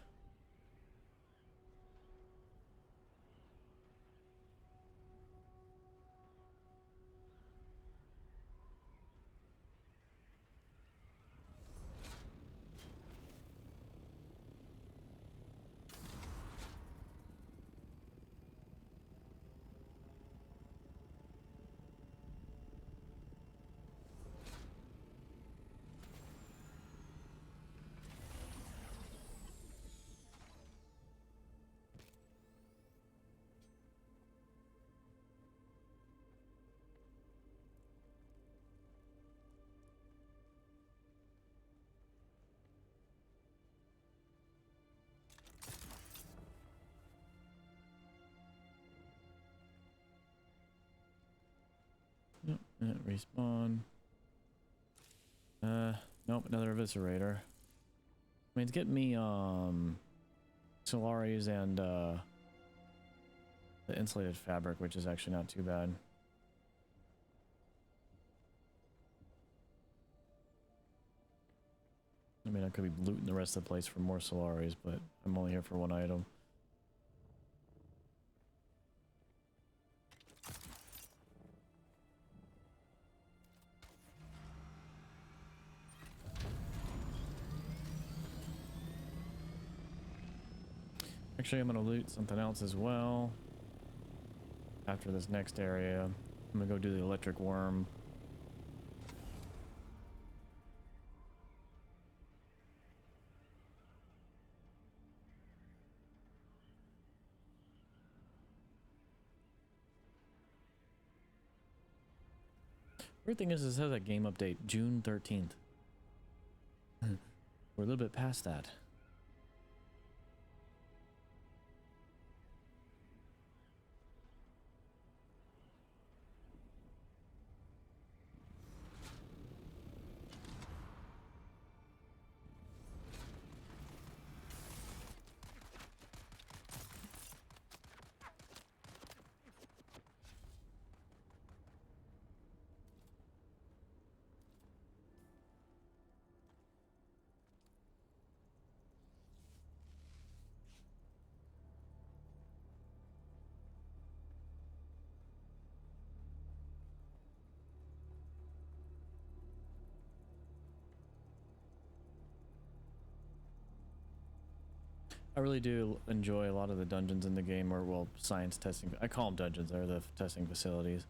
Yep, and respawn. Nope, another eviscerator. I mean, it's getting me Solaris and the insulated fabric, which is actually not too bad. I mean, I could be looting the rest of the place for more Solaris, but I'm only here for one item. Actually, I'm gonna loot something else as well. After this next area, I'm gonna go do the electric worm. Weird thing is, it says a game update June 13th. We're a little bit past that. I really do enjoy a lot of the dungeons in the game, or well, science testing. I call them dungeons. They're the testing facilities.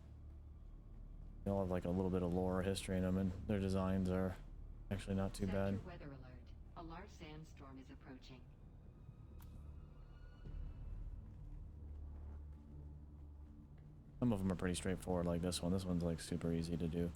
They all have like a little bit of lore or history in them, and their designs are actually not too bad. Weather alert. A large sandstorm is approaching. Some of them are pretty straightforward, like this one. This one's like super easy to do.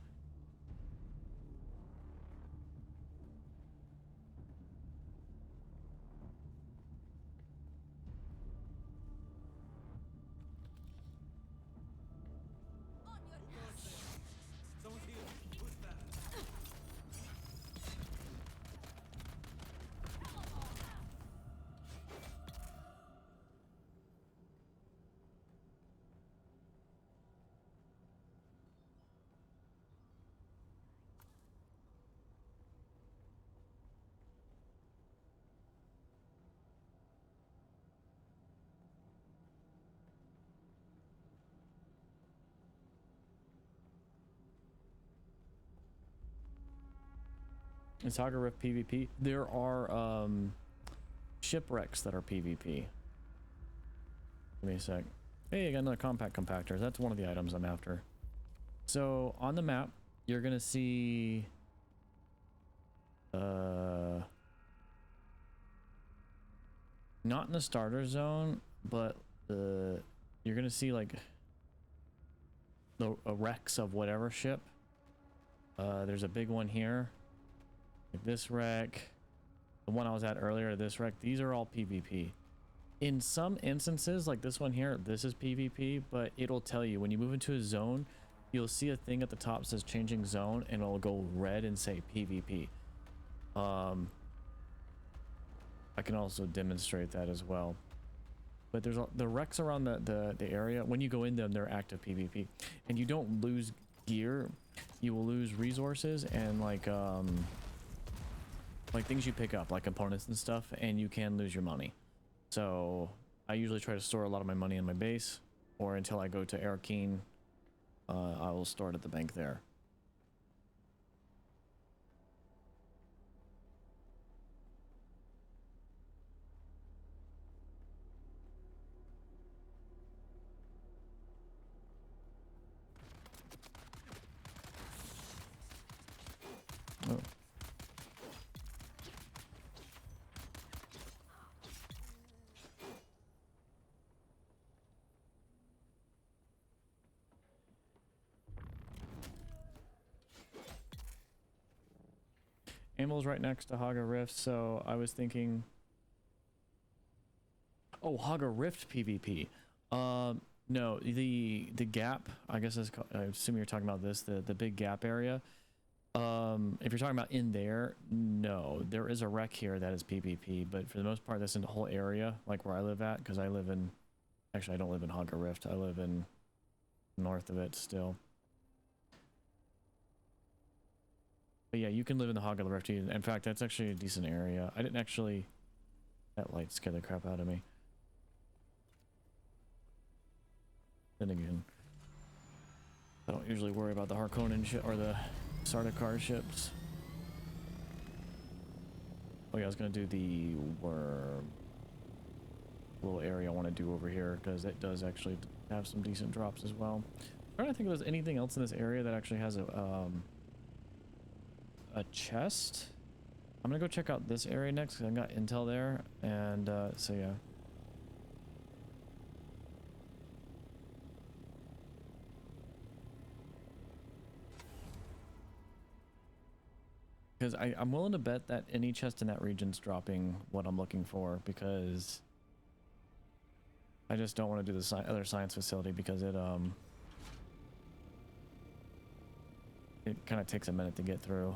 Is Haga Rift PvP? There are shipwrecks that are PvP. Give me a sec. Hey, I got another compact compactor. That's one of the items I'm after. So on the map, you're gonna see not in the starter zone, but you're gonna see like the wrecks of whatever ship. There's a big one here. Like this wreck, the one I was at earlier, this wreck, these are all PvP. In some instances, like this one here, this is PvP, but it'll tell you when you move into a zone, you'll see a thing at the top that says changing zone, and it'll go red and say PvP. I can also demonstrate that as well. But there's the wrecks around the area. When you go in them, they're active PvP, and you don't lose gear. You will lose resources and like things you pick up, like components and stuff, and you can lose your money. So I usually try to store a lot of my money in my base, or until I go to Arrakis, I will store it at the bank there. Oh. Ammo's right next to Haga Rift, so I was thinking... Oh, Haga Rift PvP. No, the gap, I guess is, I assume you're talking about this, the big gap area. If you're talking about in there, no, there is a wreck here that is PvP, but for the most part, that's in the whole area, like where I live at, because I live in... Actually, I don't live in Haga Rift. I live in north of it still. But yeah, you can live in the Haga Rift. In fact, that's actually a decent area. I didn't actually... That light scared the crap out of me. Then again, I don't usually worry about the Harkonnen ship or the Sardaukar ships. Oh yeah, I was gonna do the worm. little area I want to do over here because it does actually have some decent drops as well. I'm trying to think if there's anything else in this area that actually has a chest. I'm gonna go check out this area next because I got intel there, and so yeah. Because I'm willing to bet that any chest in that region's dropping what I'm looking for, because I just don't want to do the other science facility because it kind of takes a minute to get through.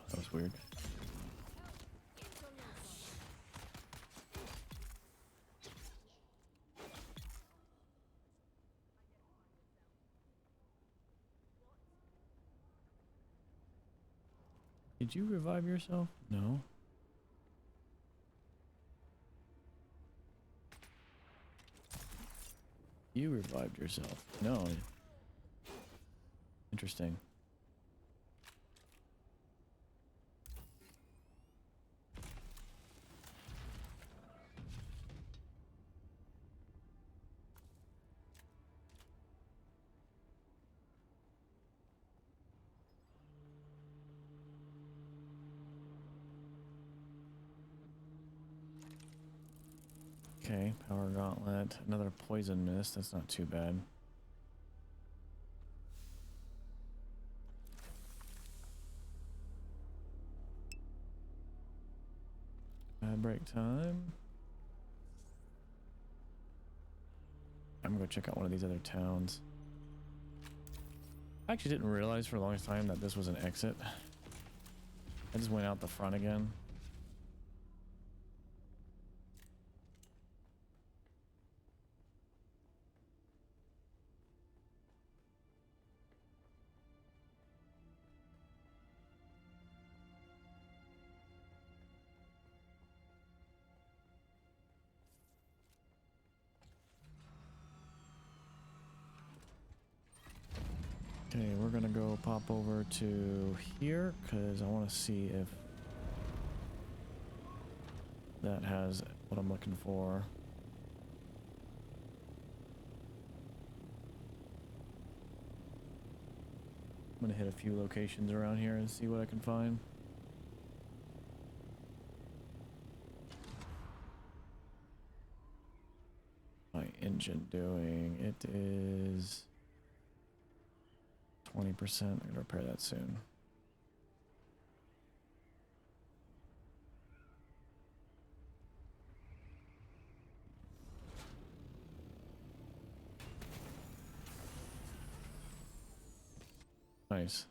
That was weird. Did you revive yourself? No. You revived yourself. No. Interesting. Okay, power gauntlet. Another poison mist. That's not too bad. Break time. I'm gonna go check out one of these other towns. I actually didn't realize for the longest time that this was an exit. I just went out the front again. Okay, we're gonna go pop over to here because I want to see if that has what I'm looking for. I'm gonna hit a few locations around here and see what I can find. My engine doing? It is 20%. I'm gonna repair that soon. Nice.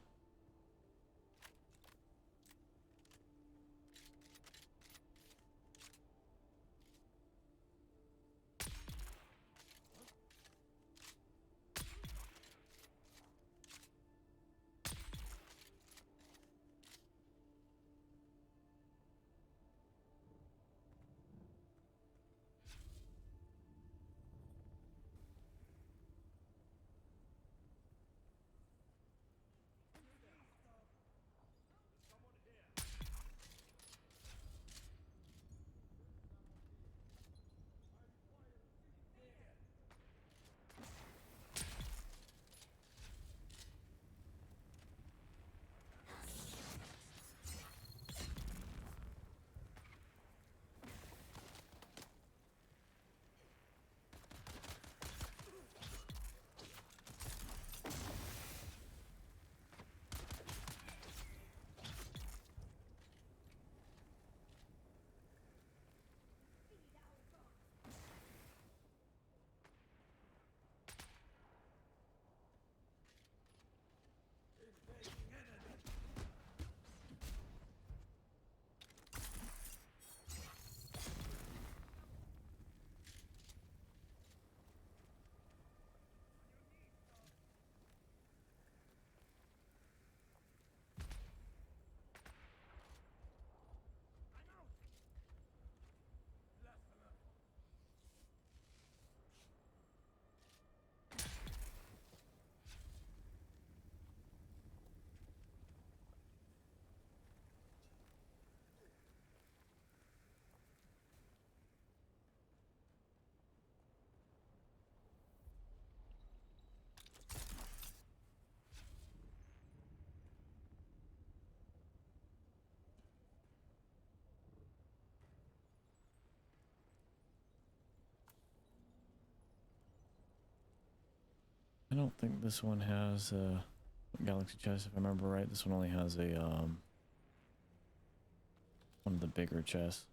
I don't think this one has a galaxy chest, if I remember right. This one only has a one of the bigger chests.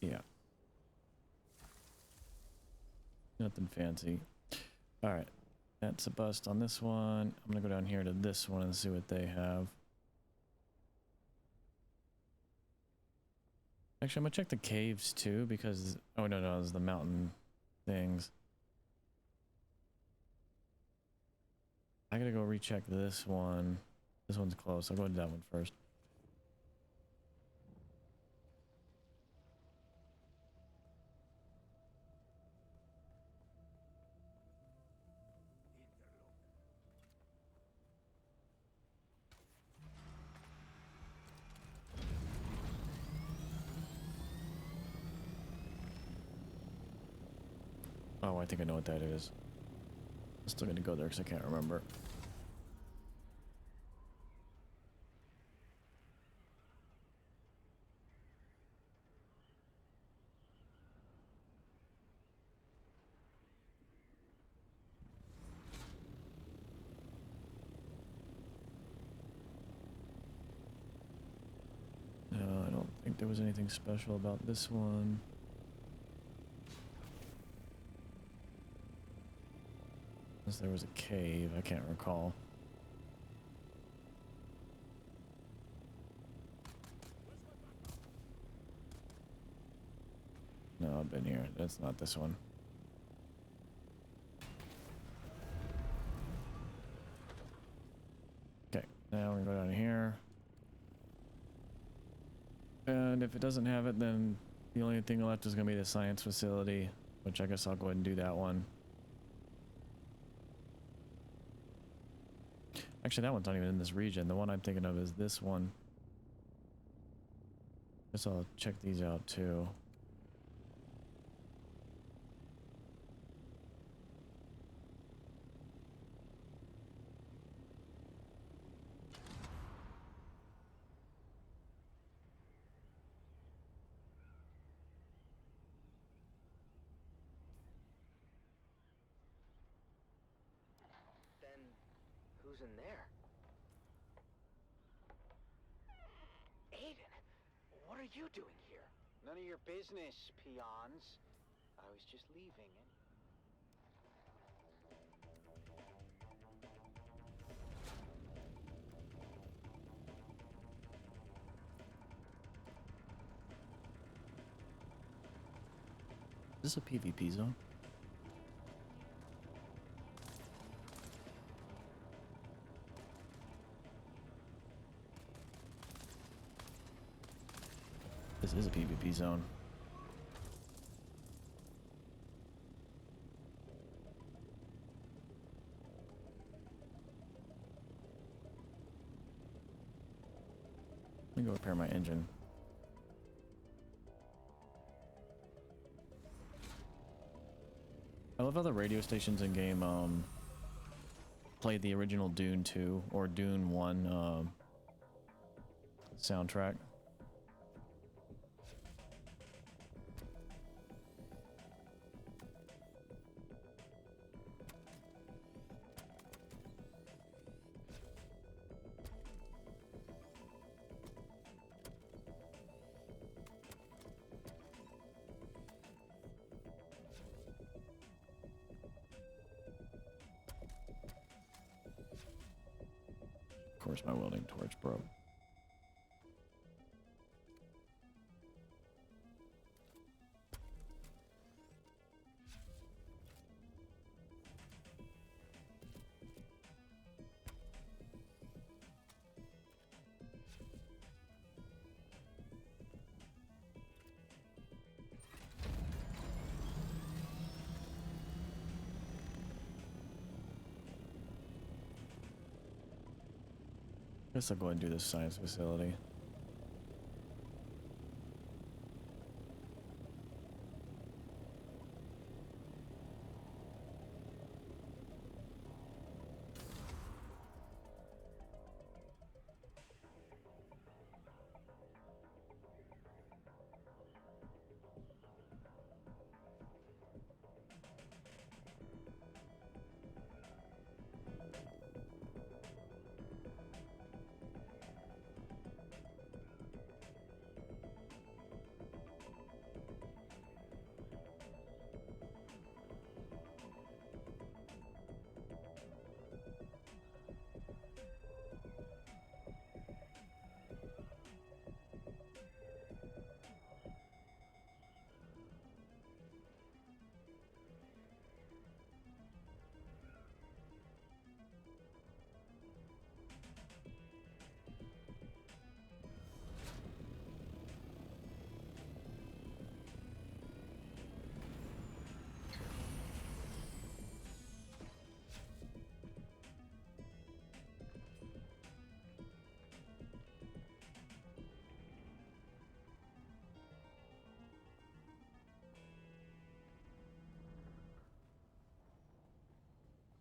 Yeah. Nothing fancy. All right. That's a bust on this one. I'm going to go down here to this one and see what they have. Actually, I'm going to check the caves too because... Oh, no, it's the mountain things. I got to go recheck this one. This one's close. I'll go to that one first. Oh, I think I know what that is. I'm still gonna go there because I can't remember. No, I don't think there was anything special about this one. Unless there was a cave, I can't recall. No, I've been here. That's not this one. Okay, now we're gonna go down here. And if it doesn't have it, then the only thing left is gonna be the science facility, which I guess I'll go ahead and do that one. Actually, that one's not even in this region. The one I'm thinking of is this one. Guess I'll check these out too. Then who's in there? Aiden, what are you doing here? None of your business, peons. I was just leaving. Is this a PvP zone? This is a PvP zone. Let me go repair my engine. I love how the radio stations in game play the original Dune 2 or Dune 1 soundtrack. Of course, my welding torch broke. Guess I'll go ahead and do this science facility.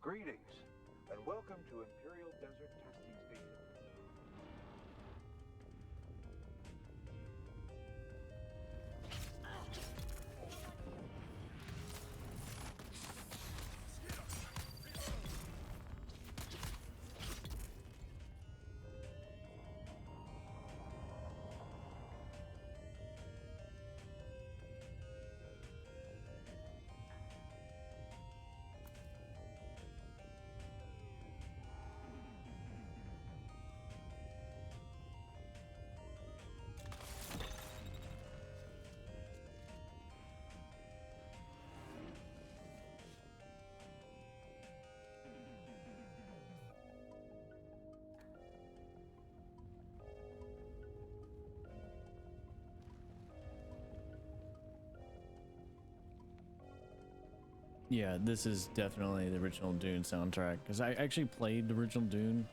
Greetings, and welcome to Imperial Desert Testing Station. Yeah, this is definitely the original Dune soundtrack, because I actually played the original Dune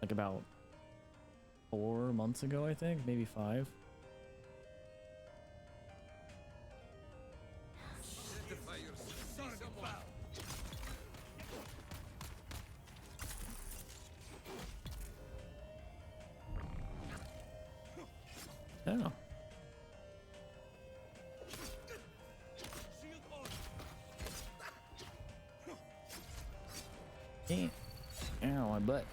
like about 4 months ago, I think, maybe 5. Oh. Damn. Ow, my butt.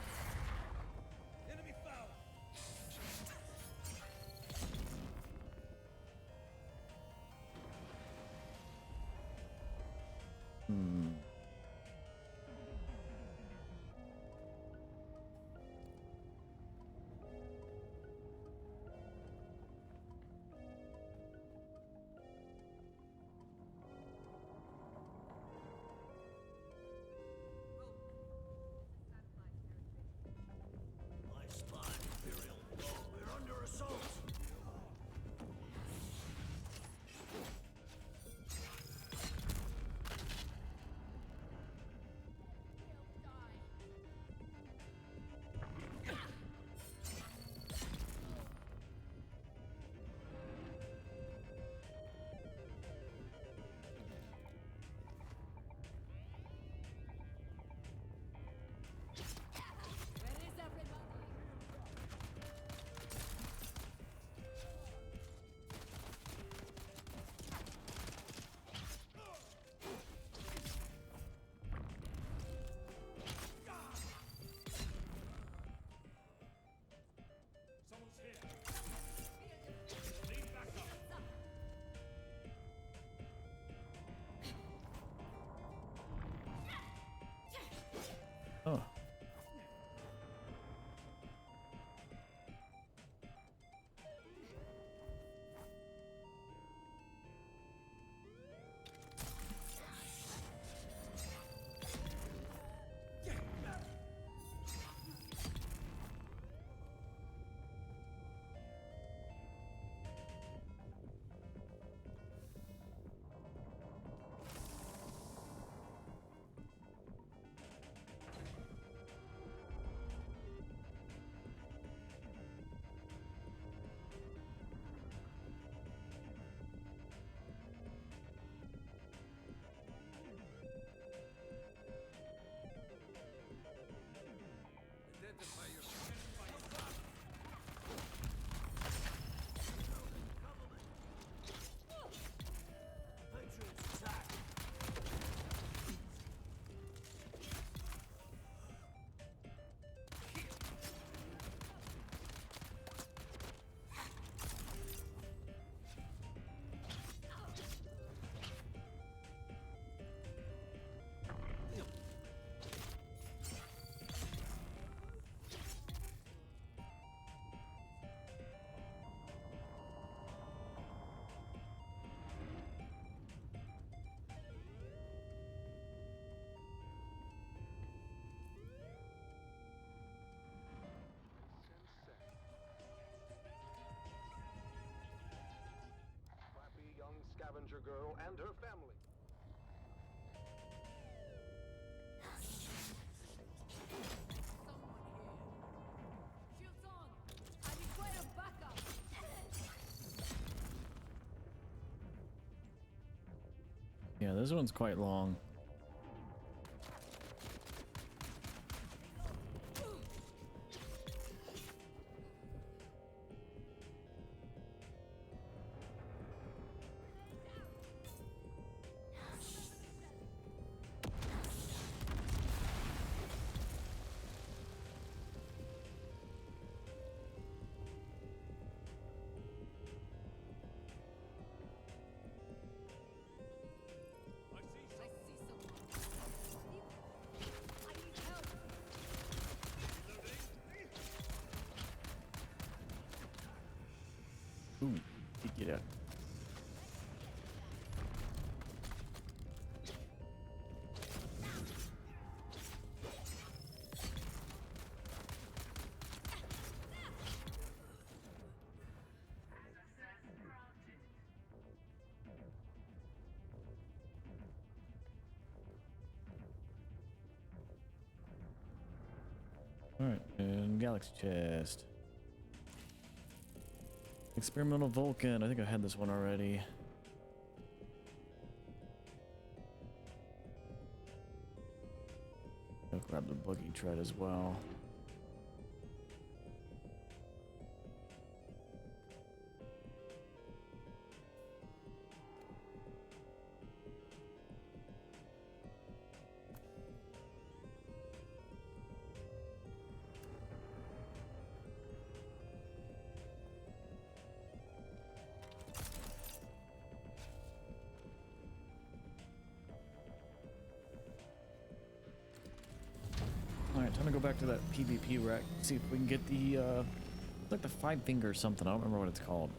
Hmm. girl and her family. Yeah, this one's quite long. Ooh, get out. All right, and galaxy chest. Experimental Vulcan. I think I had this one already. I'll grab the buggy tread as well. Alright, time to go back to that PvP wreck. See if we can get the, it's like the 5-finger something. I don't remember what it's called.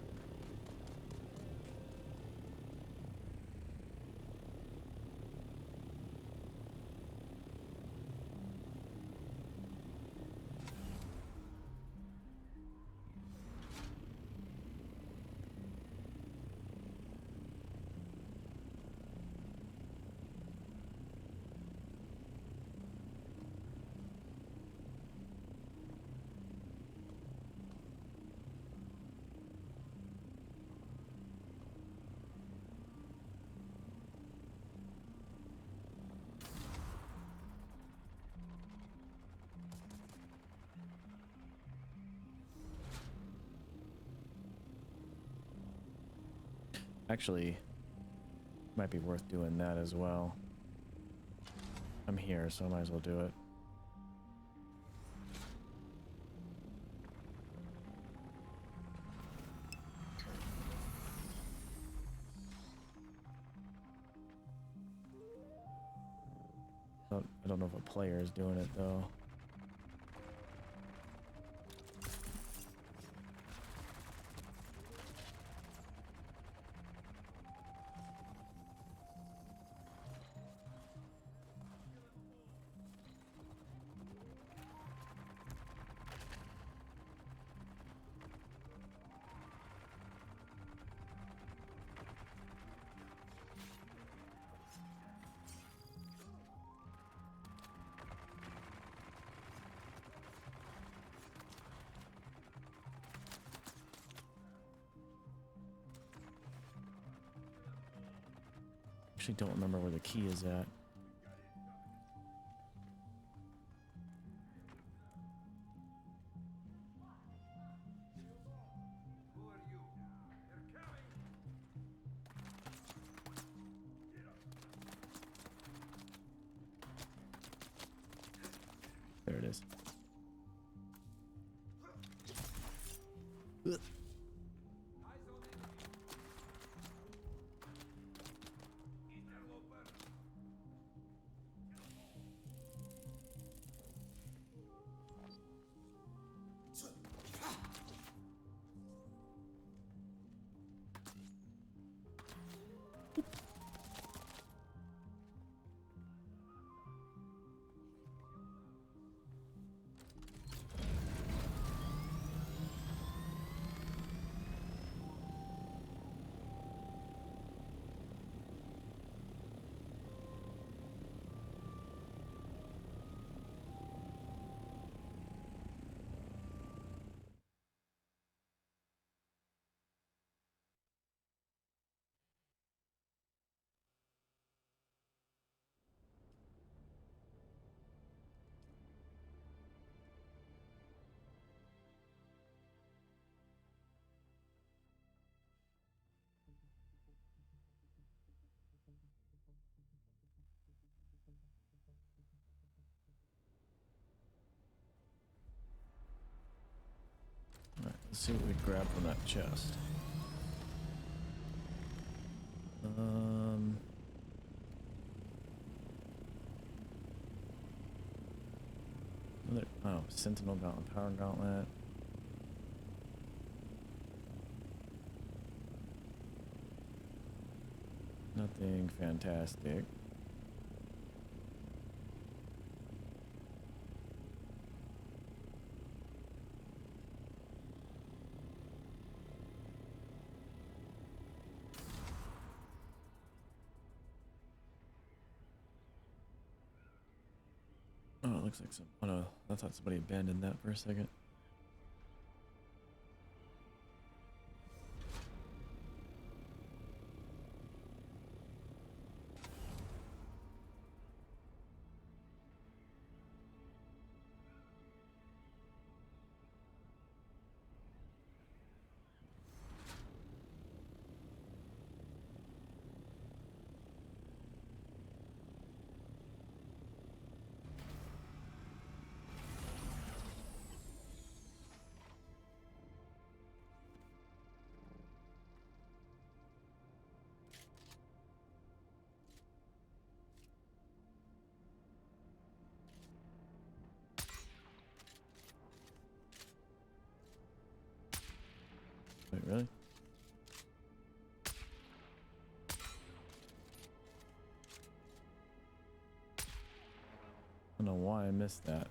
Actually, might be worth doing that as well. I'm here, so I might as well do it. I don't know if a player is doing it though. Actually don't remember where the key is at. There it is. Ugh. Let's see what we grab from that chest. Oh, Sentinel Gauntlet, Power Gauntlet. Nothing fantastic. Oh, it looks like some. Oh no, I thought somebody abandoned that for a second. Wait, really? I don't know why I missed that.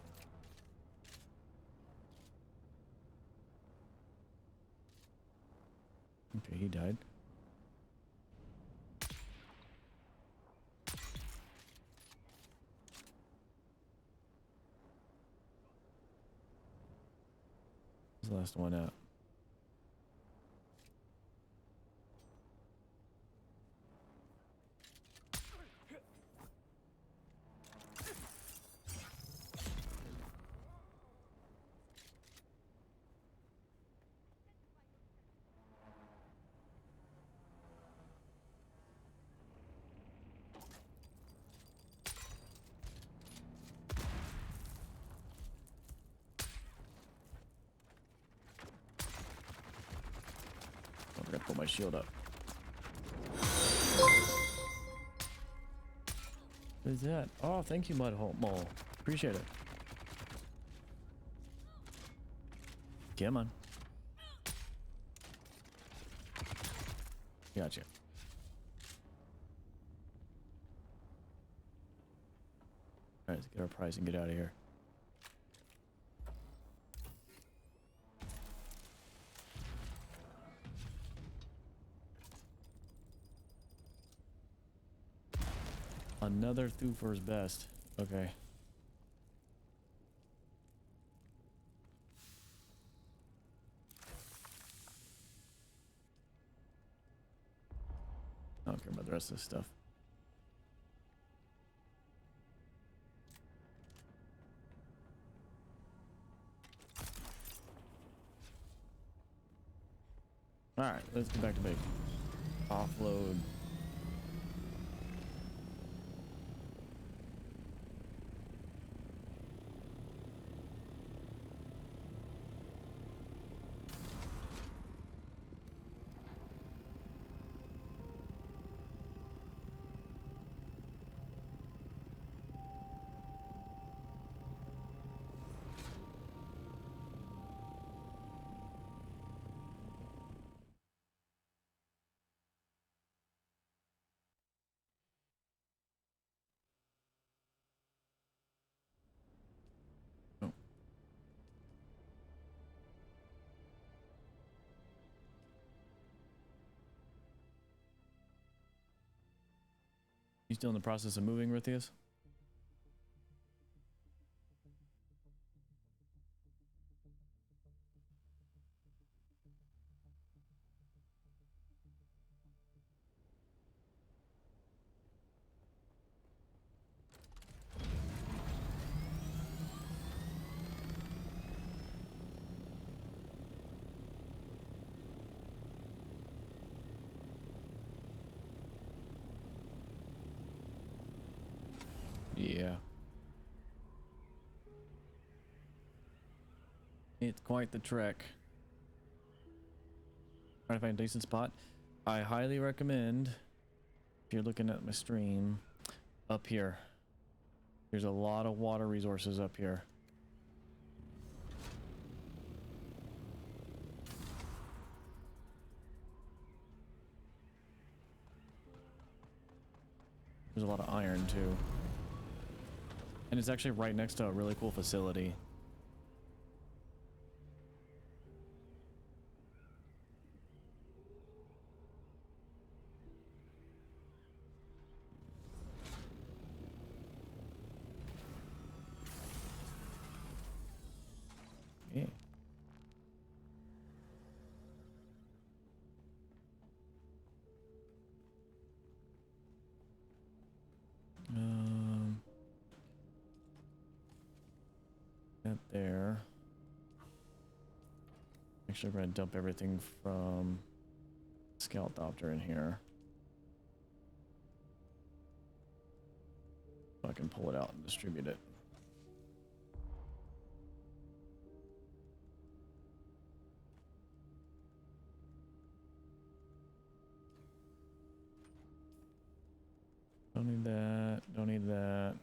Okay, he died. Who's the last one out? I'm gonna put my shield up. What is that? Oh, thank you, Mudhole Mole. Appreciate it. Come on. Gotcha. Alright, let's get our prize and get out of here. Another Thufir's best. Okay. I don't care about the rest of this stuff. Alright, let's get back to base. Offload. Oh. You still in the process of moving, Rithius? Yeah. It's quite the trek. Trying to find a decent spot. I highly recommend, if you're looking at my stream, up here. There's a lot of water resources up here. There's a lot of iron too. And it's actually right next to a really cool facility. Yeah. That there. Actually, we're gonna dump everything from Sturtevant in here. So I can pull it out and distribute it. Don't need that. Don't need that.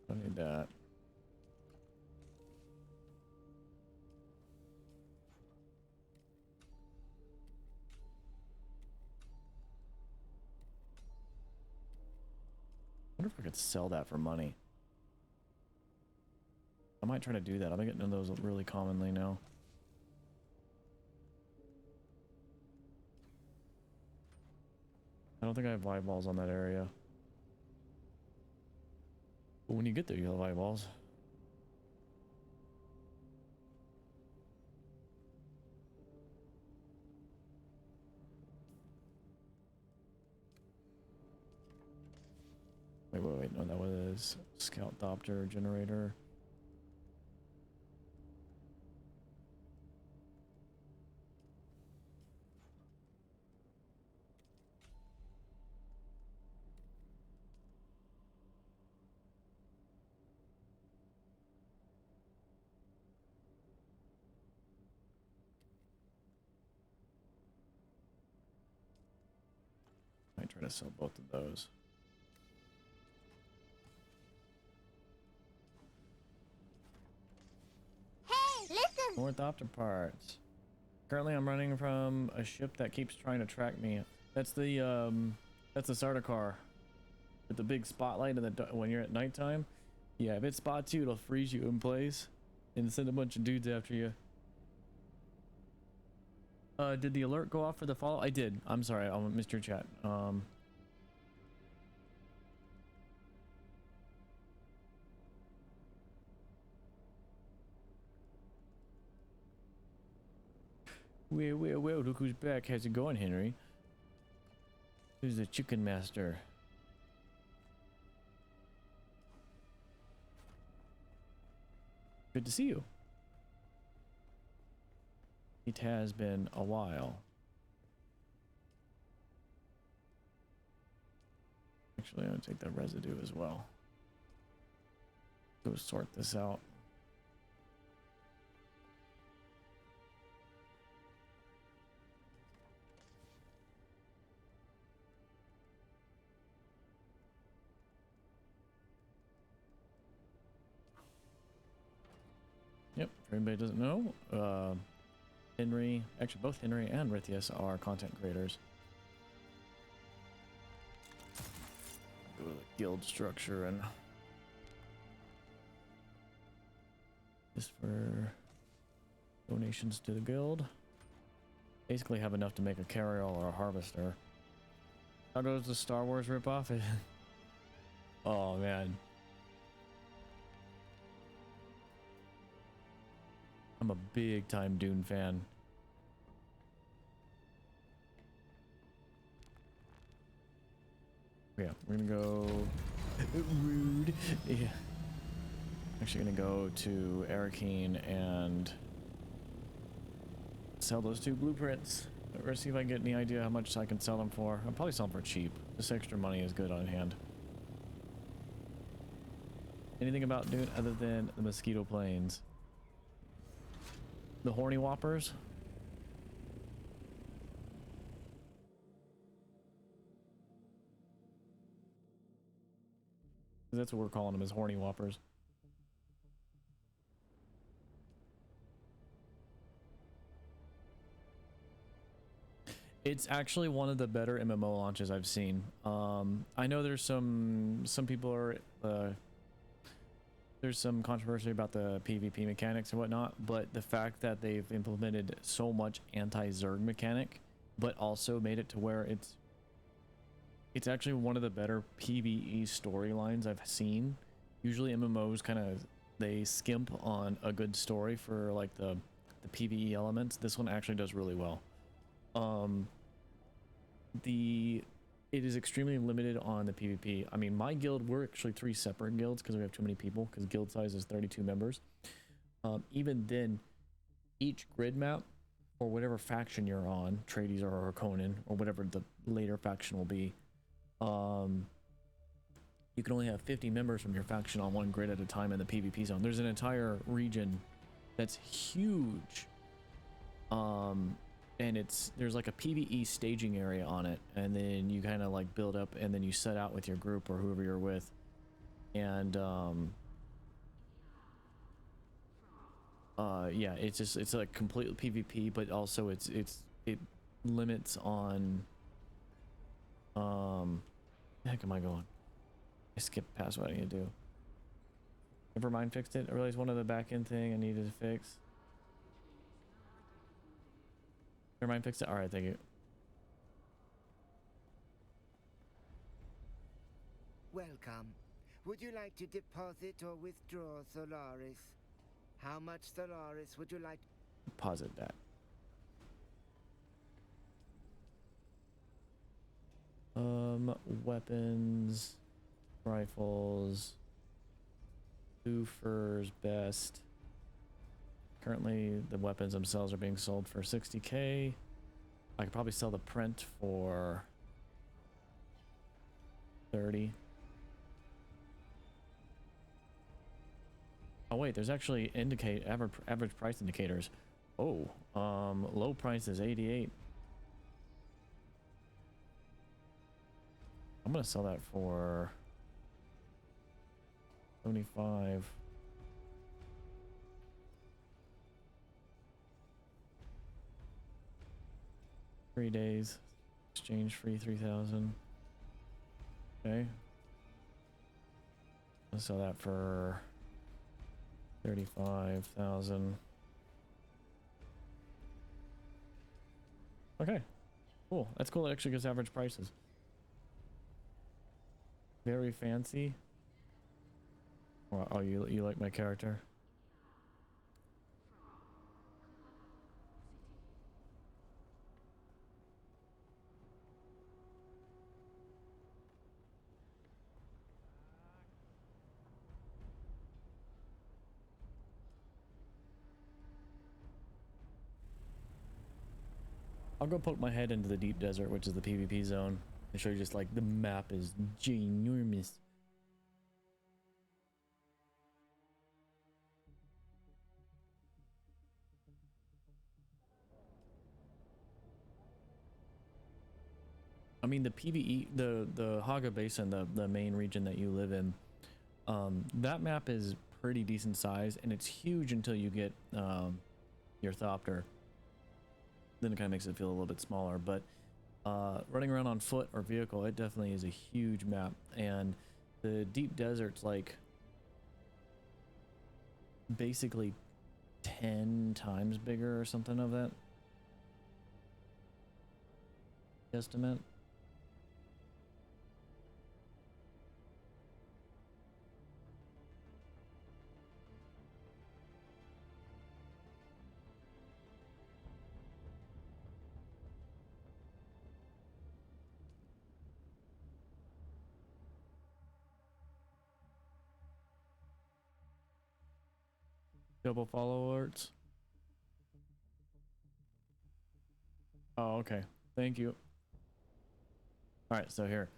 Don't need that. I wonder if I could sell that for money. I might try to do that. I've been getting those really commonly now. I don't think I have live balls on that area. But when you get there, you'll have eyeballs. Wait. No, that was Sturtevant generator. Might try to sell both of those. Ornithopter parts. Currently, I'm running from a ship that keeps trying to track me. That's the starter car with the big spotlight and when you're at nighttime. Yeah, if it spots you, it'll freeze you in place and send a bunch of dudes after you. Did the alert go off for the follow? I did. I'm sorry, I missed your chat. Well, look who's back. How's it going, Henry? Who's the chicken master? Good to see you. It has been a while. Actually, I'm gonna take the residue as well. Go sort this out. Yep, if anybody doesn't know, Henry, actually both Henry and Rithius are content creators. Go to the guild structure and just for donations to the guild. Basically have enough to make a carryall or a harvester. How goes the Star Wars ripoff? Oh man. I'm a big time Dune fan. Yeah, we're gonna go rude. Yeah. Actually gonna go to Arrakis and sell those 2 blueprints. Or see if I can get any idea how much I can sell them for. I'll probably sell them for cheap. This extra money is good on hand. Anything about Dune other than the mosquito planes? The horny whoppers? That's what we're calling them, as horny whoppers. It's actually one of the better MMO launches I've seen. I know there's some people are there's some controversy about the PvP mechanics and whatnot, but the fact that they've implemented so much anti-Zerg mechanic, but also made it to where it's actually one of the better PvE storylines I've seen. Usually MMOs kind of, they skimp on a good story for like the PvE elements. This one actually does really well. It is extremely limited on the PvP. I mean, my guild, we're actually 3 separate guilds because we have too many people, because guild size is 32 members. Even then, each grid map, or whatever faction you're on, Trades or Conan, or whatever the later faction will be, you can only have 50 members from your faction on one grid at a time in the PvP zone. There's an entire region that's huge. And there's like a PvE staging area on it, and then you kind of like build up, and then you set out with your group or whoever you're with, and yeah, it's like completely PvP, but also it limits on the heck am I going? I skipped past what I need to do. Never mind, fixed it. I realized one of the back end thing I needed to fix. Never mind, fixed it. All right, thank you. Welcome. Would you like to deposit or withdraw Solaris? How much Solaris would you like? Deposit that. Weapons, rifles, Loofers, best. Currently, the weapons themselves are being sold for 60k. I could probably sell the print for 30. Oh wait, there's actually average price indicators. Oh, low price is 88. I'm gonna sell that for 75. Three days. Exchange free 3,000. Okay. I'll sell that for 35,000. Okay. Cool. That's cool. It actually gives average prices. Very fancy. Oh, you like my character? I'll go poke my head into the deep desert, which is the PvP zone, and show you just like the map is ginormous. I mean, the PvE, the Haga Basin, the main region that you live in, that map is pretty decent size, and it's huge until you get your Thopter. Then it kind of makes it feel a little bit smaller, but running around on foot or vehicle, it definitely is a huge map. And the deep desert's like basically 10 times bigger or something of that estimate. Double follow alerts. Oh, okay. Thank you. All right, so here.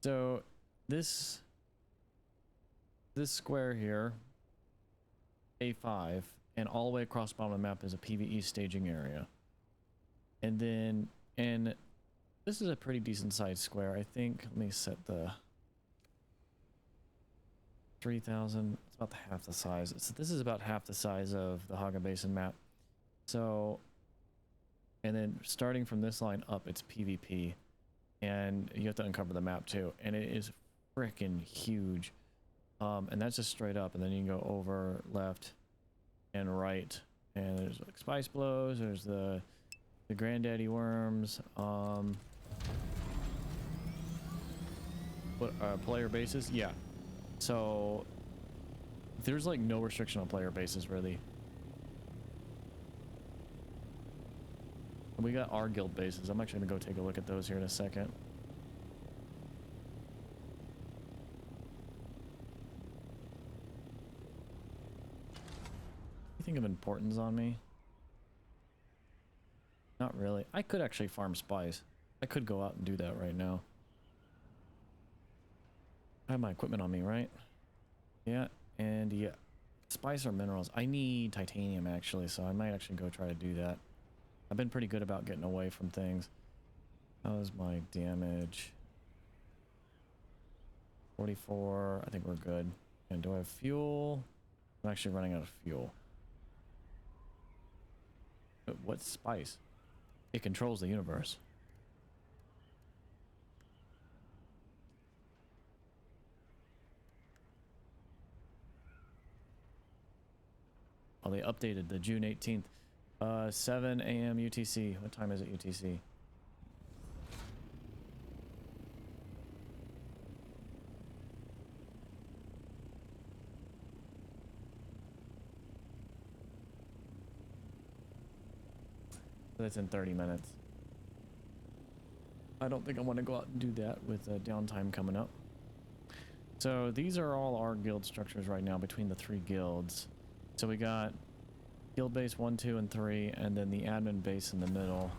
So this square here, A5, and all the way across the bottom of the map is a PvE staging area. And then, and this is a pretty decent sized square. I think, let me set the 3,000. It's about half the size. So this is about half the size of the Haga Basin map. So, and then starting from this line up, it's PvP. And you have to uncover the map too. And it is freaking huge. And that's just straight up. And then you can go over, left, and right. And there's like spice blows. There's the granddaddy worms. Player bases. Yeah. So there's like no restriction on player bases really. We got our guild bases. I'm actually gonna go take a look at those here in a second. Anything of importance on me? Not really. I could actually farm spice. I could go out and do that right now. I have my equipment on me, right? Yeah, and yeah. Spice or minerals. I need titanium actually, so I might actually go try to do that. I've been pretty good about getting away from things. How's my damage? 44. I think we're good. And do I have fuel? I'm actually running out of fuel. But what's spice? It controls the universe. Oh, they updated the June 18th. 7 a.m. UTC. What time is it UTC? That's in 30 minutes. I don't think I want to go out and do that with downtime coming up. So these are all our guild structures right now between the 3 guilds. So we got guild base 1, 2, and 3, and then the admin base in the middle.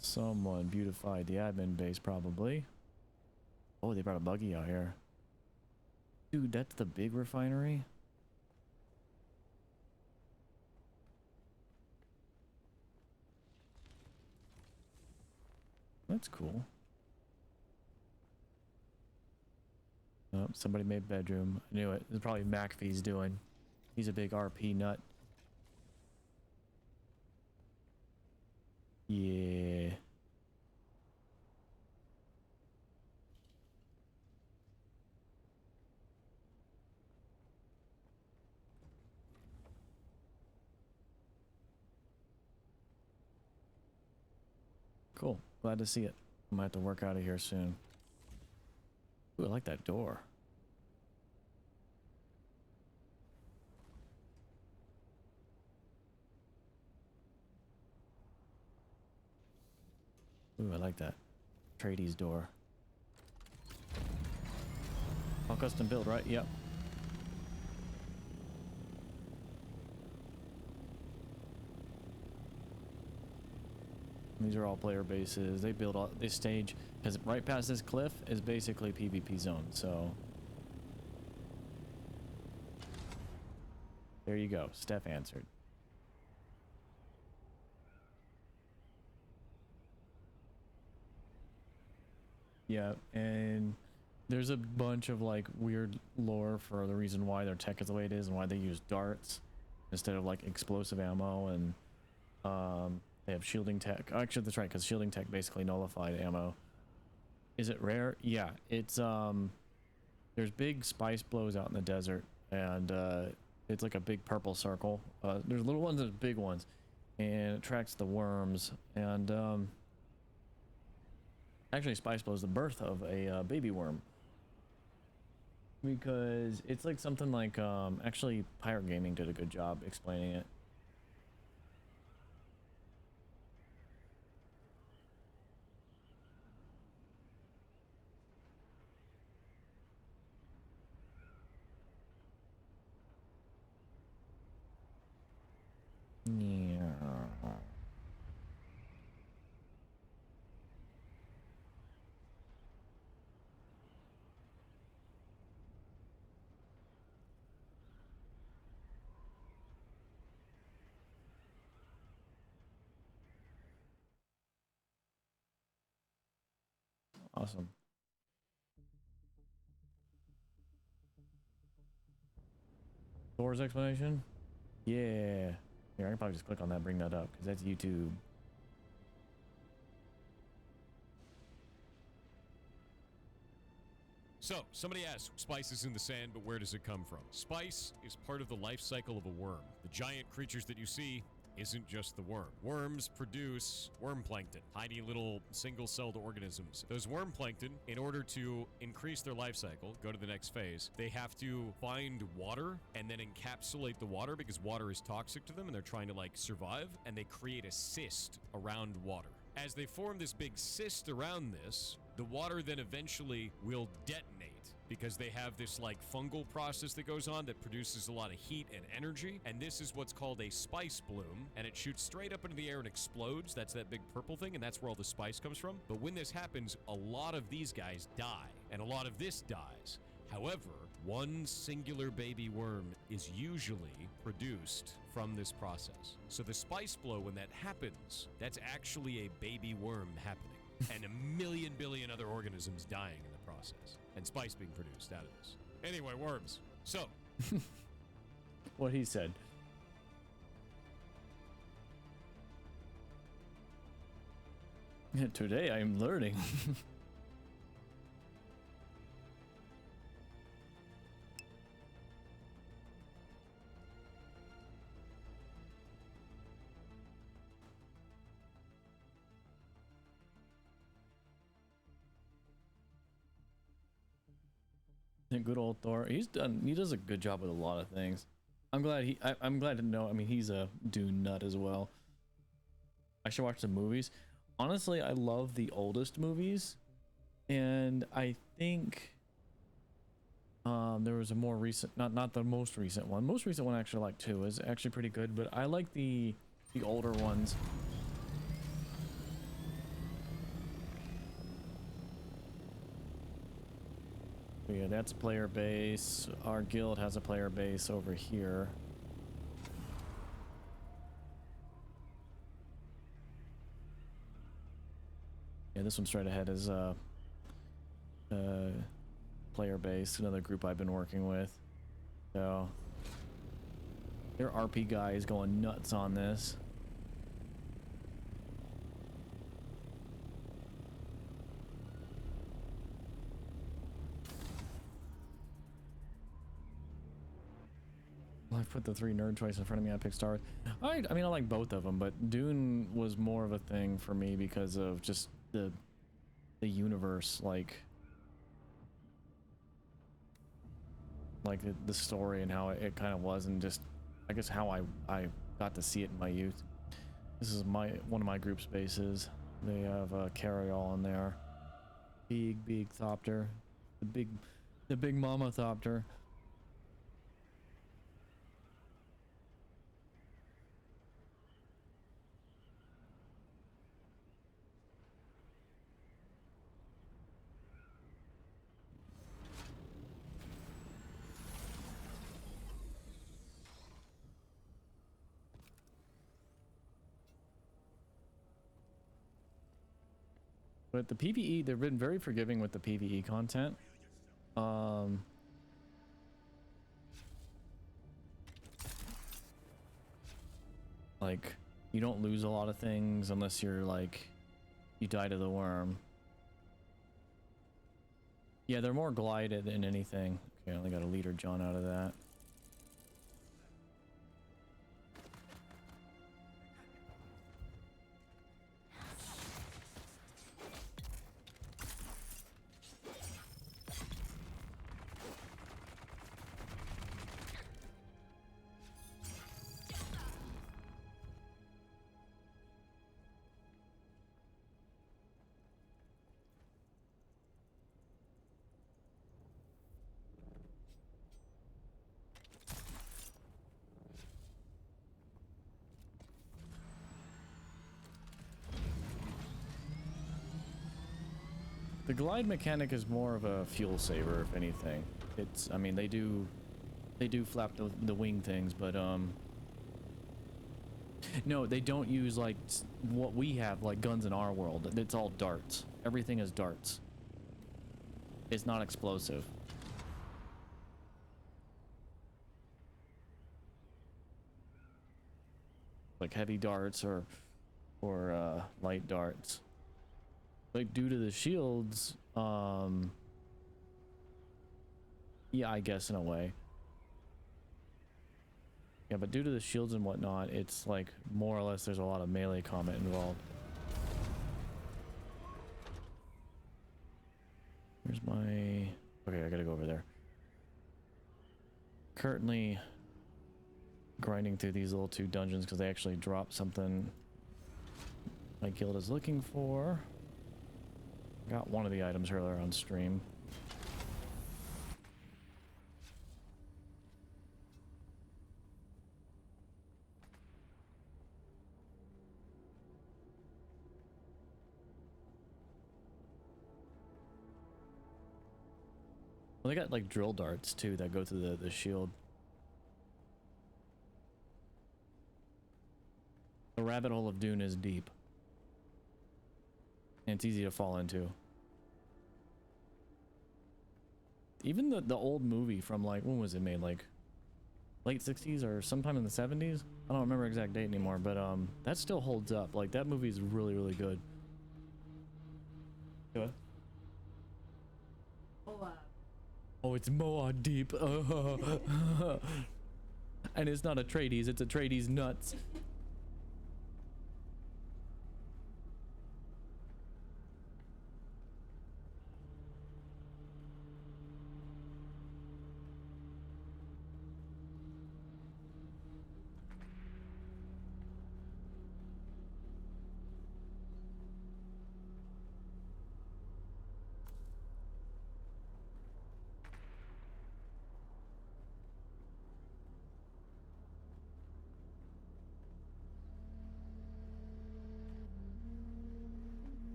Someone beautified the admin base, probably. Oh, they brought a buggy out here. Dude, that's the big refinery? That's cool. Oh, somebody made bedroom. I knew it. It's probably McAfee's doing. He's a big RP nut. Yeah. Cool. Glad to see it. I might have to work out of here soon. Ooh, I like that door. Ooh, I like that. Tradies door. All custom build, right? Yep. These are all player bases. They build all this stage because right past this cliff is basically PvP zone. So there you go. Steph answered. Yeah, and there's a bunch of like weird lore for the reason why their tech is the way it is and why they use darts instead of like explosive ammo, and they have shielding tech. Actually, that's right, because shielding tech basically nullified ammo. Is it rare? Yeah, it's there's big spice blows out in the desert, and it's like a big purple circle. There's little ones and big ones, and it tracks the worms. And actually, spice blow is the birth of a baby worm, because it's like something like actually Pirate Gaming did a good job explaining it. Yeah. Awesome. Thor's explanation? Yeah. Here, I can probably just click on that, bring that up, because that's YouTube. So, somebody asks, spice is in the sand, but where does it come from? Spice is part of the life cycle of a worm. The giant creatures that you see isn't just the worm. Worms produce worm plankton, tiny little single-celled organisms. Those worm plankton, in order to increase their life cycle, go to the next phase, they have to find water and then encapsulate the water because water is toxic to them and they're trying to like survive, and they create a cyst around water. As they form this big cyst around this, the water then eventually will detonate because they have this like fungal process that goes on that produces a lot of heat and energy, and this is what's called a spice bloom, and it shoots straight up into the air and explodes. That's that big purple thing, and that's where all the spice comes from. But when this happens, a lot of these guys die, and a lot of this dies. However, one singular baby worm is usually produced from this process. So the spice blow, when that happens, that's actually a baby worm happening. And a million billion other organisms dying in the process. And spice being produced out of this. Anyway, worms. So. What he said. Today I'm learning. Good old Thor. He does a good job with a lot of things. I'm glad to know. I mean, he's a Dune nut as well. I should watch the movies. Honestly, I love the oldest movies, and I think there was a more recent, not the most recent one. Most recent one, actually, like 2 is actually pretty good, but I like the older ones. Yeah, that's player base. Our guild has a player base over here. Yeah, this one straight ahead is player base, another group I've been working with. So their RP guy is going nuts on this. I put the 3 nerd choice in front of me. I picked Star Wars. I mean, I like both of them, but Dune was more of a thing for me because of just the universe, like the story and how it kind of was, and just I guess how I got to see it in my youth. This is one of my group spaces. They have a carry-all in there. Big thopter, the big mama thopter. But the PvE, they've been very forgiving with the PvE content. Like, you don't lose a lot of things unless you're like, you die to the worm. Yeah, they're more glided than anything. Okay, I only got a leader John out of that. The glide mechanic is more of a fuel saver, if anything. It's, I mean, they do flap the wing things, but no, they don't use like what we have, like guns in our world. It's all darts. Everything is darts. it's not explosive. Like heavy darts or light darts. Like due to the shields, yeah, I guess in a way. Yeah, but due to the shields and whatnot, it's like more or less there's a lot of melee combat involved. Where's my... Okay, I gotta go over there. Currently grinding through these little 2 dungeons because they actually drop something my guild is looking for. Got one of the items earlier on stream. Well, they got like drill darts too that go through the shield. The rabbit hole of Dune is deep. And it's easy to fall into. Even the old movie from like, when was it made? Like late 60s or sometime in the 70s? I don't remember exact date anymore, but that still holds up. Like that movie is really, really good. What? Oh, it's Moa deep. And it's not a Atreides, it's Atreides nuts.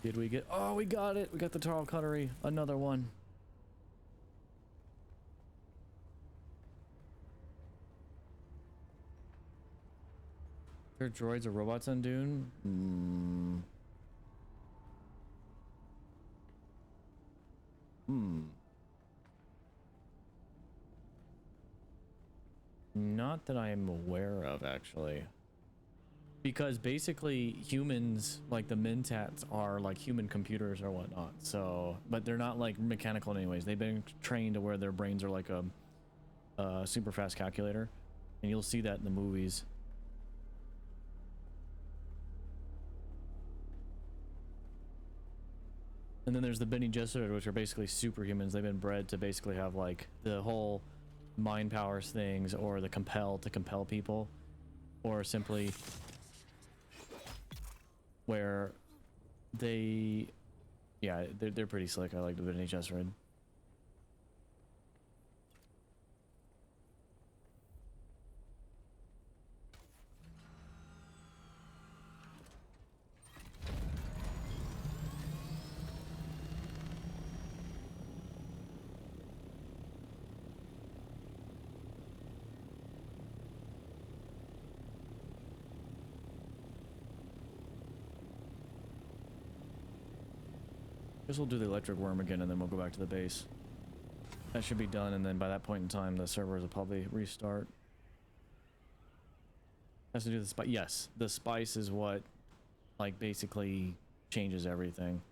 Did we get... Oh, we got it! We got the Tarl Cuttery. Another one. Are there droids or robots on Dune? Not that I am aware of, actually. Because basically humans, like the Mentats, are like human computers or whatnot. So, but they're not like mechanical anyways. They've been trained to where their brains are like a super fast calculator. And you'll see that in the movies. And then there's the Bene Gesserit, which are basically superhumans. They've been bred to basically have like the whole mind powers things, or the compel to compel people, or simply where they, yeah, they're pretty slick. I like the Bene Gesserit. Guess we'll do the electric worm again and then we'll go back to the base. That should be done, and then by that point in time the servers will probably restart. Has to do the spice. Yes, the spice is what like basically changes everything.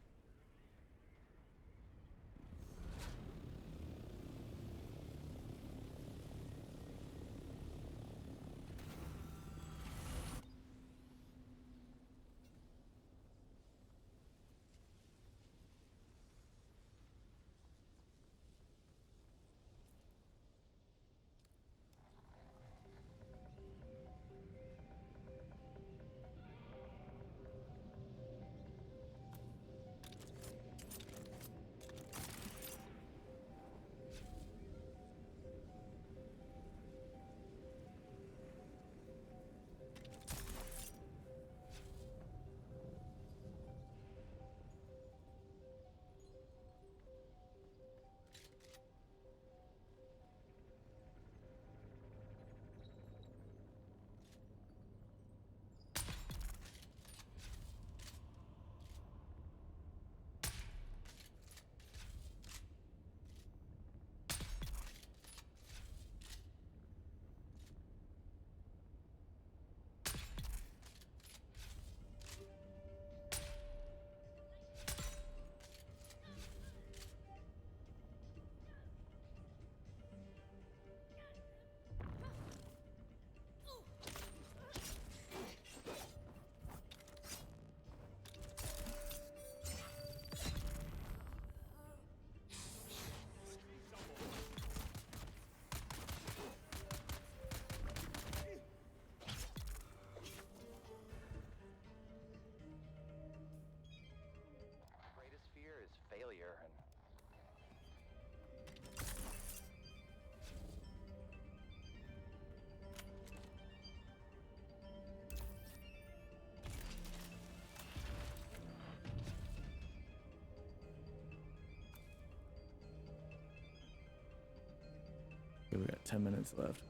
we got 10 minutes left.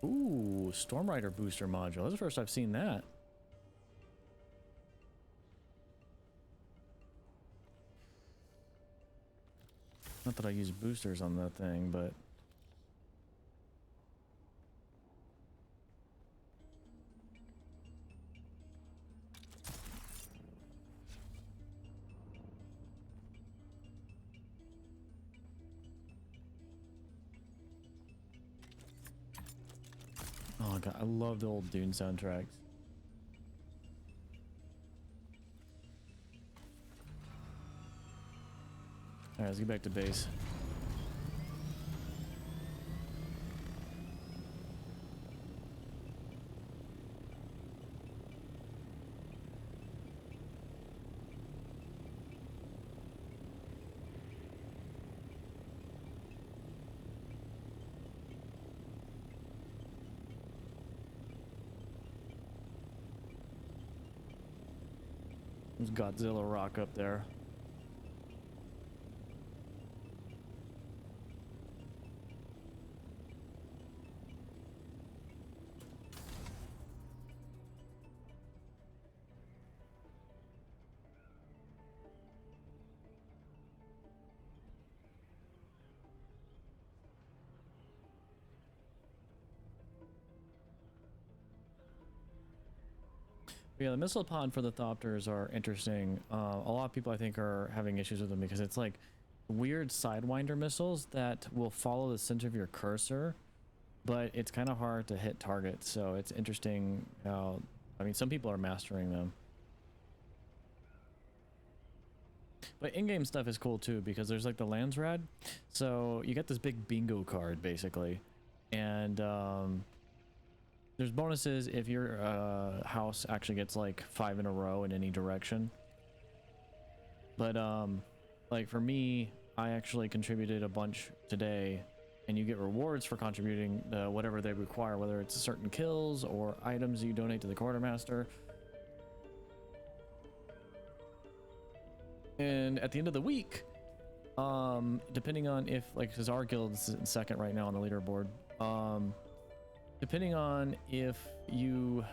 Ooh, Storm Rider booster module. That's the first I've seen that. Not that I use boosters on that thing, but oh god, I love the old Dune soundtracks. Alright, let's get back to base. There's Godzilla rock up there. Yeah, the missile pod for the Thopters are interesting. A lot of people I think are having issues with them because it's like weird sidewinder missiles that will follow the center of your cursor, but it's kind of hard to hit targets. So it's interesting how, I mean, some people are mastering them. But in-game stuff is cool too because there's like the Landsrad. So you get this big bingo card basically, and there's bonuses if your house actually gets like 5 in a row in any direction. But like for me, I actually contributed a bunch today, and you get rewards for contributing whatever they require, whether it's certain kills or items you donate to the quartermaster. And at the end of the week, depending on if, like, because our guild's in second right now on the leaderboard, depending on if you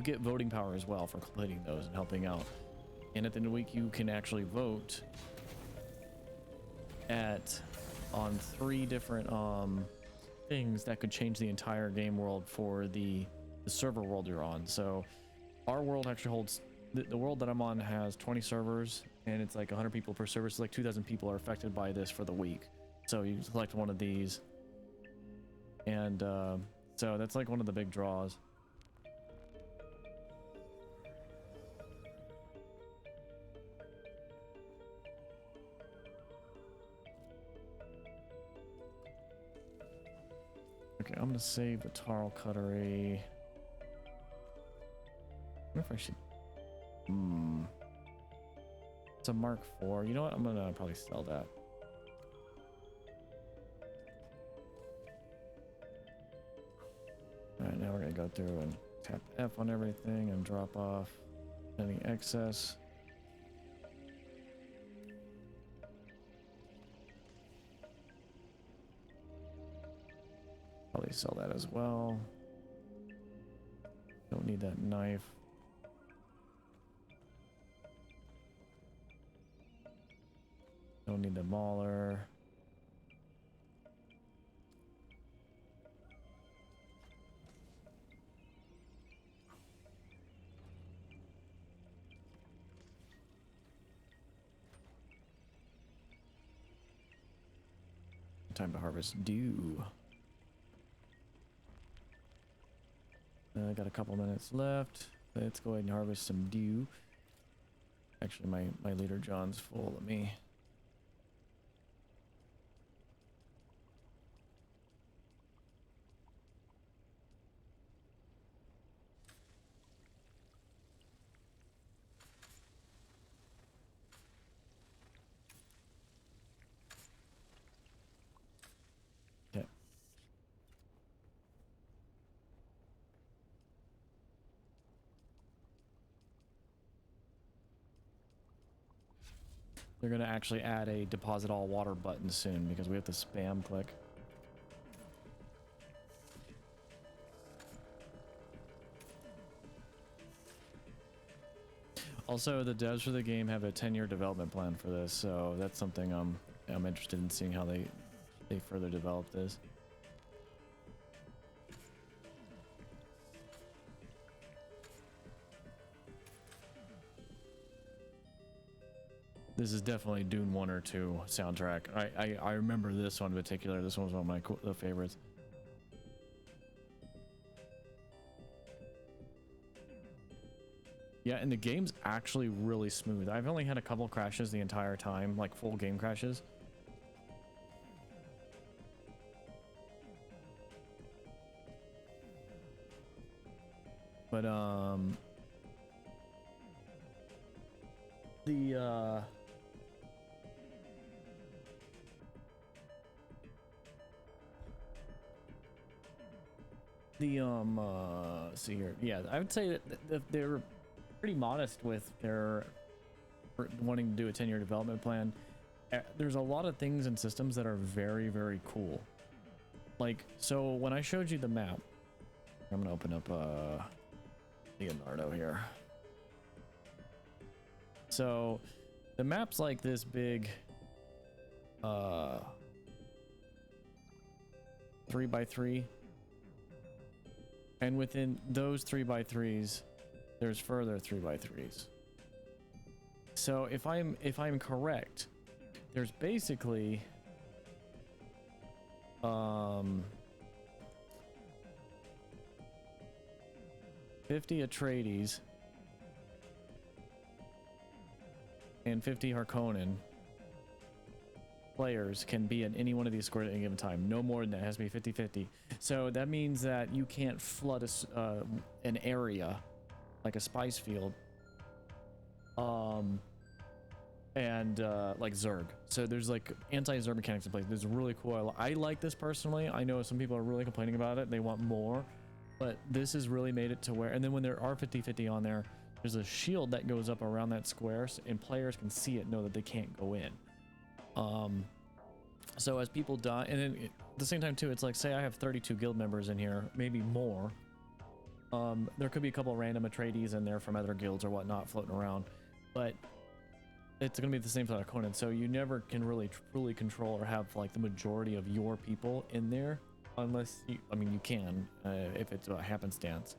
get voting power as well for completing those and helping out. And at the end of the week, you can actually vote on 3 different things that could change the entire game world for the server world you're on. So our world actually holds the world that I'm on has 20 servers, and it's like 100 people per server, so like 2,000 people are affected by this for the week. So you select one of these, and so that's like one of the big draws. Okay, I'm gonna save the Tarl Cuttery. I wonder if I should. It's a Mark IV. You know what? I'm gonna probably sell that. Alright, now we're gonna go through and tap F on everything and drop off any excess. Probably sell that as well. Don't need that knife. Don't need the mauler. Time to harvest dew. I got a couple minutes left. Let's go ahead and harvest some dew. Actually, my leader John's full of me. they're gonna actually add a deposit all water button soon because we have to spam click. Also, the devs for the game have a 10-year development plan for this, so that's something I'm interested in seeing how they further develop this. This is definitely Dune 1 or 2 soundtrack. I remember this one in particular. This one was one of my favorites. Yeah, and the game's actually really smooth. I've only had a couple crashes the entire time, like full game crashes. But see here. Yeah, I would say that they're pretty modest with their wanting to do a 10-year development plan. There's a lot of things and systems that are very, very cool. Like, so when I showed you the map, I'm gonna open up Leonardo here. So the map's like this big 3x3, and within those 3x3s there's further 3x3s. So if I'm correct, there's basically 50 Atreides and 50 Harkonnen players can be in any one of these squares at any given time. No more than that. It has to be 50-50. So that means that you can't flood an area like a spice field like Zerg. So there's like anti-Zerg mechanics in place. This is really cool. I like this personally. I know some people are really complaining about it. They want more, but this has really made it to where, and then when there are 50-50 on there, there's a shield that goes up around that square, and players can see it, know that they can't go in. So as people die, and then at the same time too, it's like, say I have 32 guild members in here, maybe more. There could be a couple random Atreides in there from other guilds or whatnot floating around, but it's gonna be the same for Conan. So you never can really truly control or have like the majority of your people in there, unless you, I mean, you can if it's a happenstance.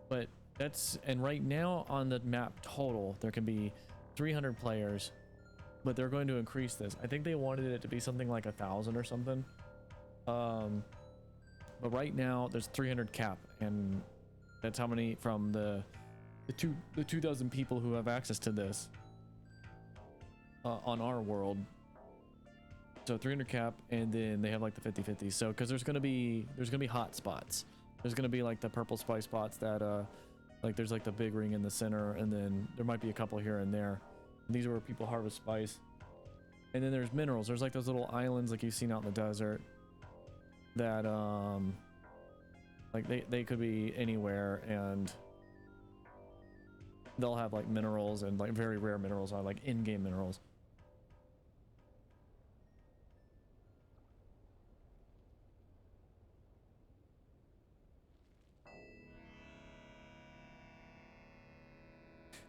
But that's, and right now on the map total, there can be 300 players, but they're going to increase this. I think they wanted it to be something like 1,000 or something. But right now there's 300 cap, and that's how many from the 2,000 people who have access to this on our world. So 300 cap, and then they have like the 50-50. So because there's gonna be hot spots. There's gonna be like the purple spice spots that like there's like the big ring in the center, and then there might be a couple here and there. These are where people harvest spice. And then there's minerals. There's like those little islands like you've seen out in the desert that like they could be anywhere, and they'll have like minerals and like very rare minerals on, like in-game minerals.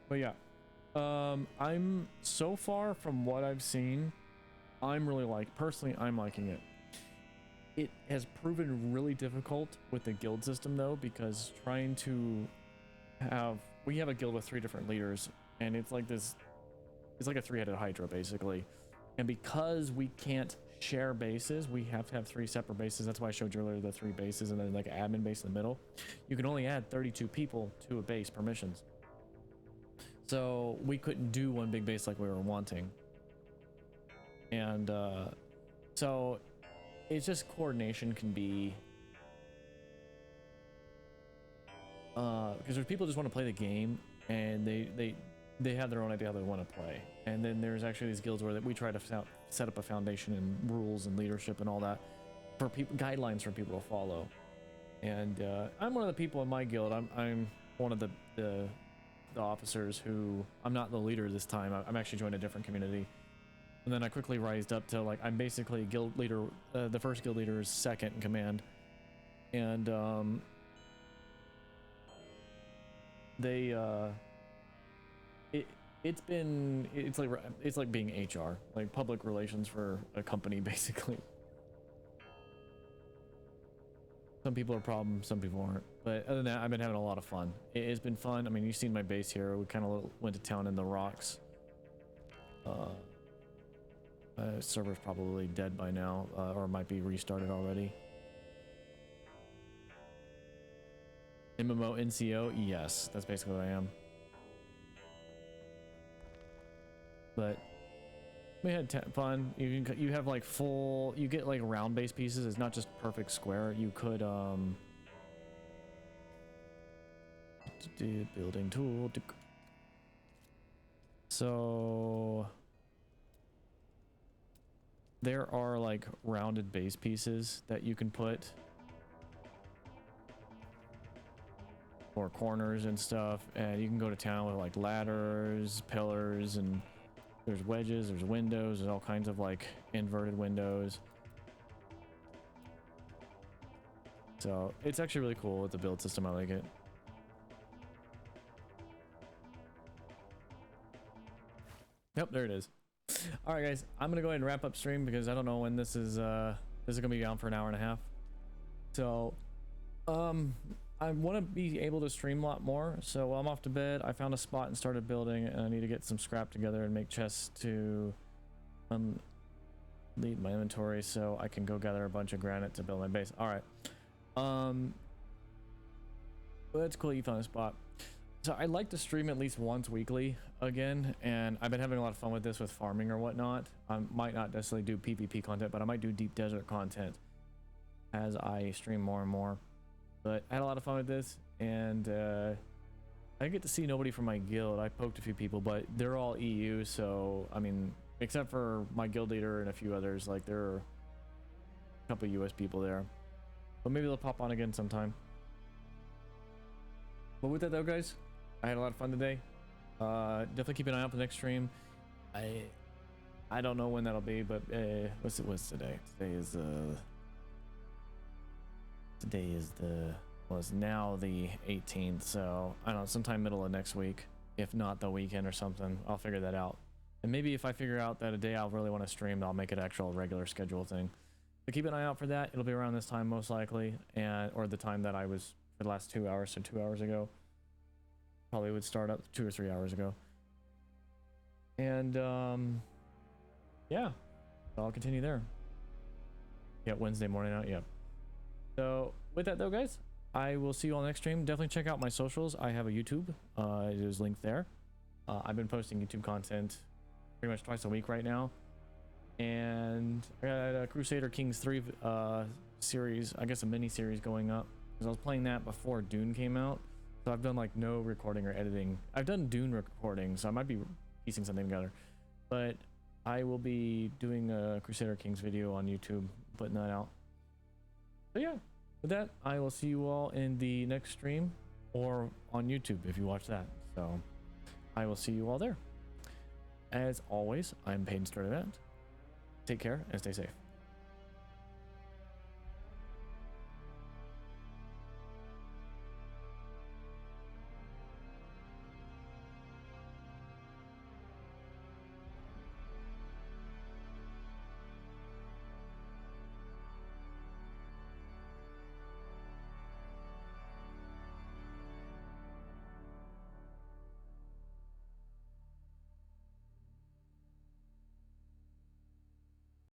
But yeah, I'm so far from what I've seen, I'm liking it. It has proven really difficult with the guild system though, because trying to we have a guild with 3 different leaders, and it's like this, it's like a 3-headed hydra basically. And because we can't share bases, we have to have 3 separate bases. That's why I showed you earlier the 3 bases and then like an admin base in the middle. You can only add 32 people to a base permissions. So we couldn't do one big base like we were wanting. And so it's just coordination can be because there's people just want to play the game, and they have their own idea how they want to play. And then there's actually these guilds where we try to set up a foundation and rules and leadership and all that for people, guidelines for people to follow. And I'm one of the people in my guild. I'm one of the officers who, I'm not the leader this time. I'm actually joined a different community. And then I quickly rised up to like, I'm basically guild leader, the first guild leader's second in command. And it's like being HR, like public relations for a company basically. Some people are problems, some people aren't. But other than that, I've been having a lot of fun. It's been fun. I mean, you've seen my base here. We kind of went to town in the rocks. Server's probably dead by now, or might be restarted already. MMO NCO? Yes, that's basically what I am. But we had fun. You have like full, you get like round base pieces. It's not just perfect square. You could do building tool. So there are like rounded base pieces that you can put for corners and stuff, and you can go to town with like ladders, pillars, and there's wedges, there's windows, there's all kinds of like inverted windows. So it's actually really cool with the build system. I like it. Yep, there it is. All right, guys, I'm gonna go ahead and wrap up stream because I don't know when this is gonna be on for an hour and a half. So, I want to be able to stream a lot more. So while I'm off to bed, I found a spot and started building, and I need to get some scrap together and make chests to lead my inventory so I can go gather a bunch of granite to build my base. All right. Well, that's cool you found a spot. So I like to stream at least once weekly again, and I've been having a lot of fun with this with farming or whatnot. I might not necessarily do PvP content, but I might do deep desert content as I stream more and more. But I had a lot of fun with this, and I get to see nobody from my guild. I poked a few people, but they're all EU, so I mean, except for my guild leader and a few others, like there are a couple US people there. But maybe they'll pop on again sometime. But with that though, guys, I had a lot of fun today. Definitely keep an eye out for the next stream. I don't know when that'll be, but what's today? Well, it's now the 18th, so I don't know, sometime middle of next week, if not the weekend or something. I'll figure that out. And maybe if I figure out that a day I'll really want to stream, I'll make it an actual regular schedule thing. So keep an eye out for that. It'll be around this time most likely, or the time that I was for the last 2 hours, so 2 hours ago. Probably would start up 2 or 3 hours ago. And yeah, I'll continue there. Yeah, Wednesday morning out. Yep. So with that though, guys, I will see you all next stream. Definitely check out my socials. I have a YouTube. It is linked there. I've been posting YouTube content pretty much twice a week right now. And I got a Crusader Kings 3 series, I guess a mini series going up. Because I was playing that before Dune came out. So I've done like no recording or editing. I've done Dune recording, so I might be piecing something together. But I will be doing a Crusader Kings video on YouTube, putting that out. So yeah, with that, I will see you all in the next stream or on YouTube if you watch that. So I will see you all there. As always, I'm Paden Sturtevant. Take care and stay safe.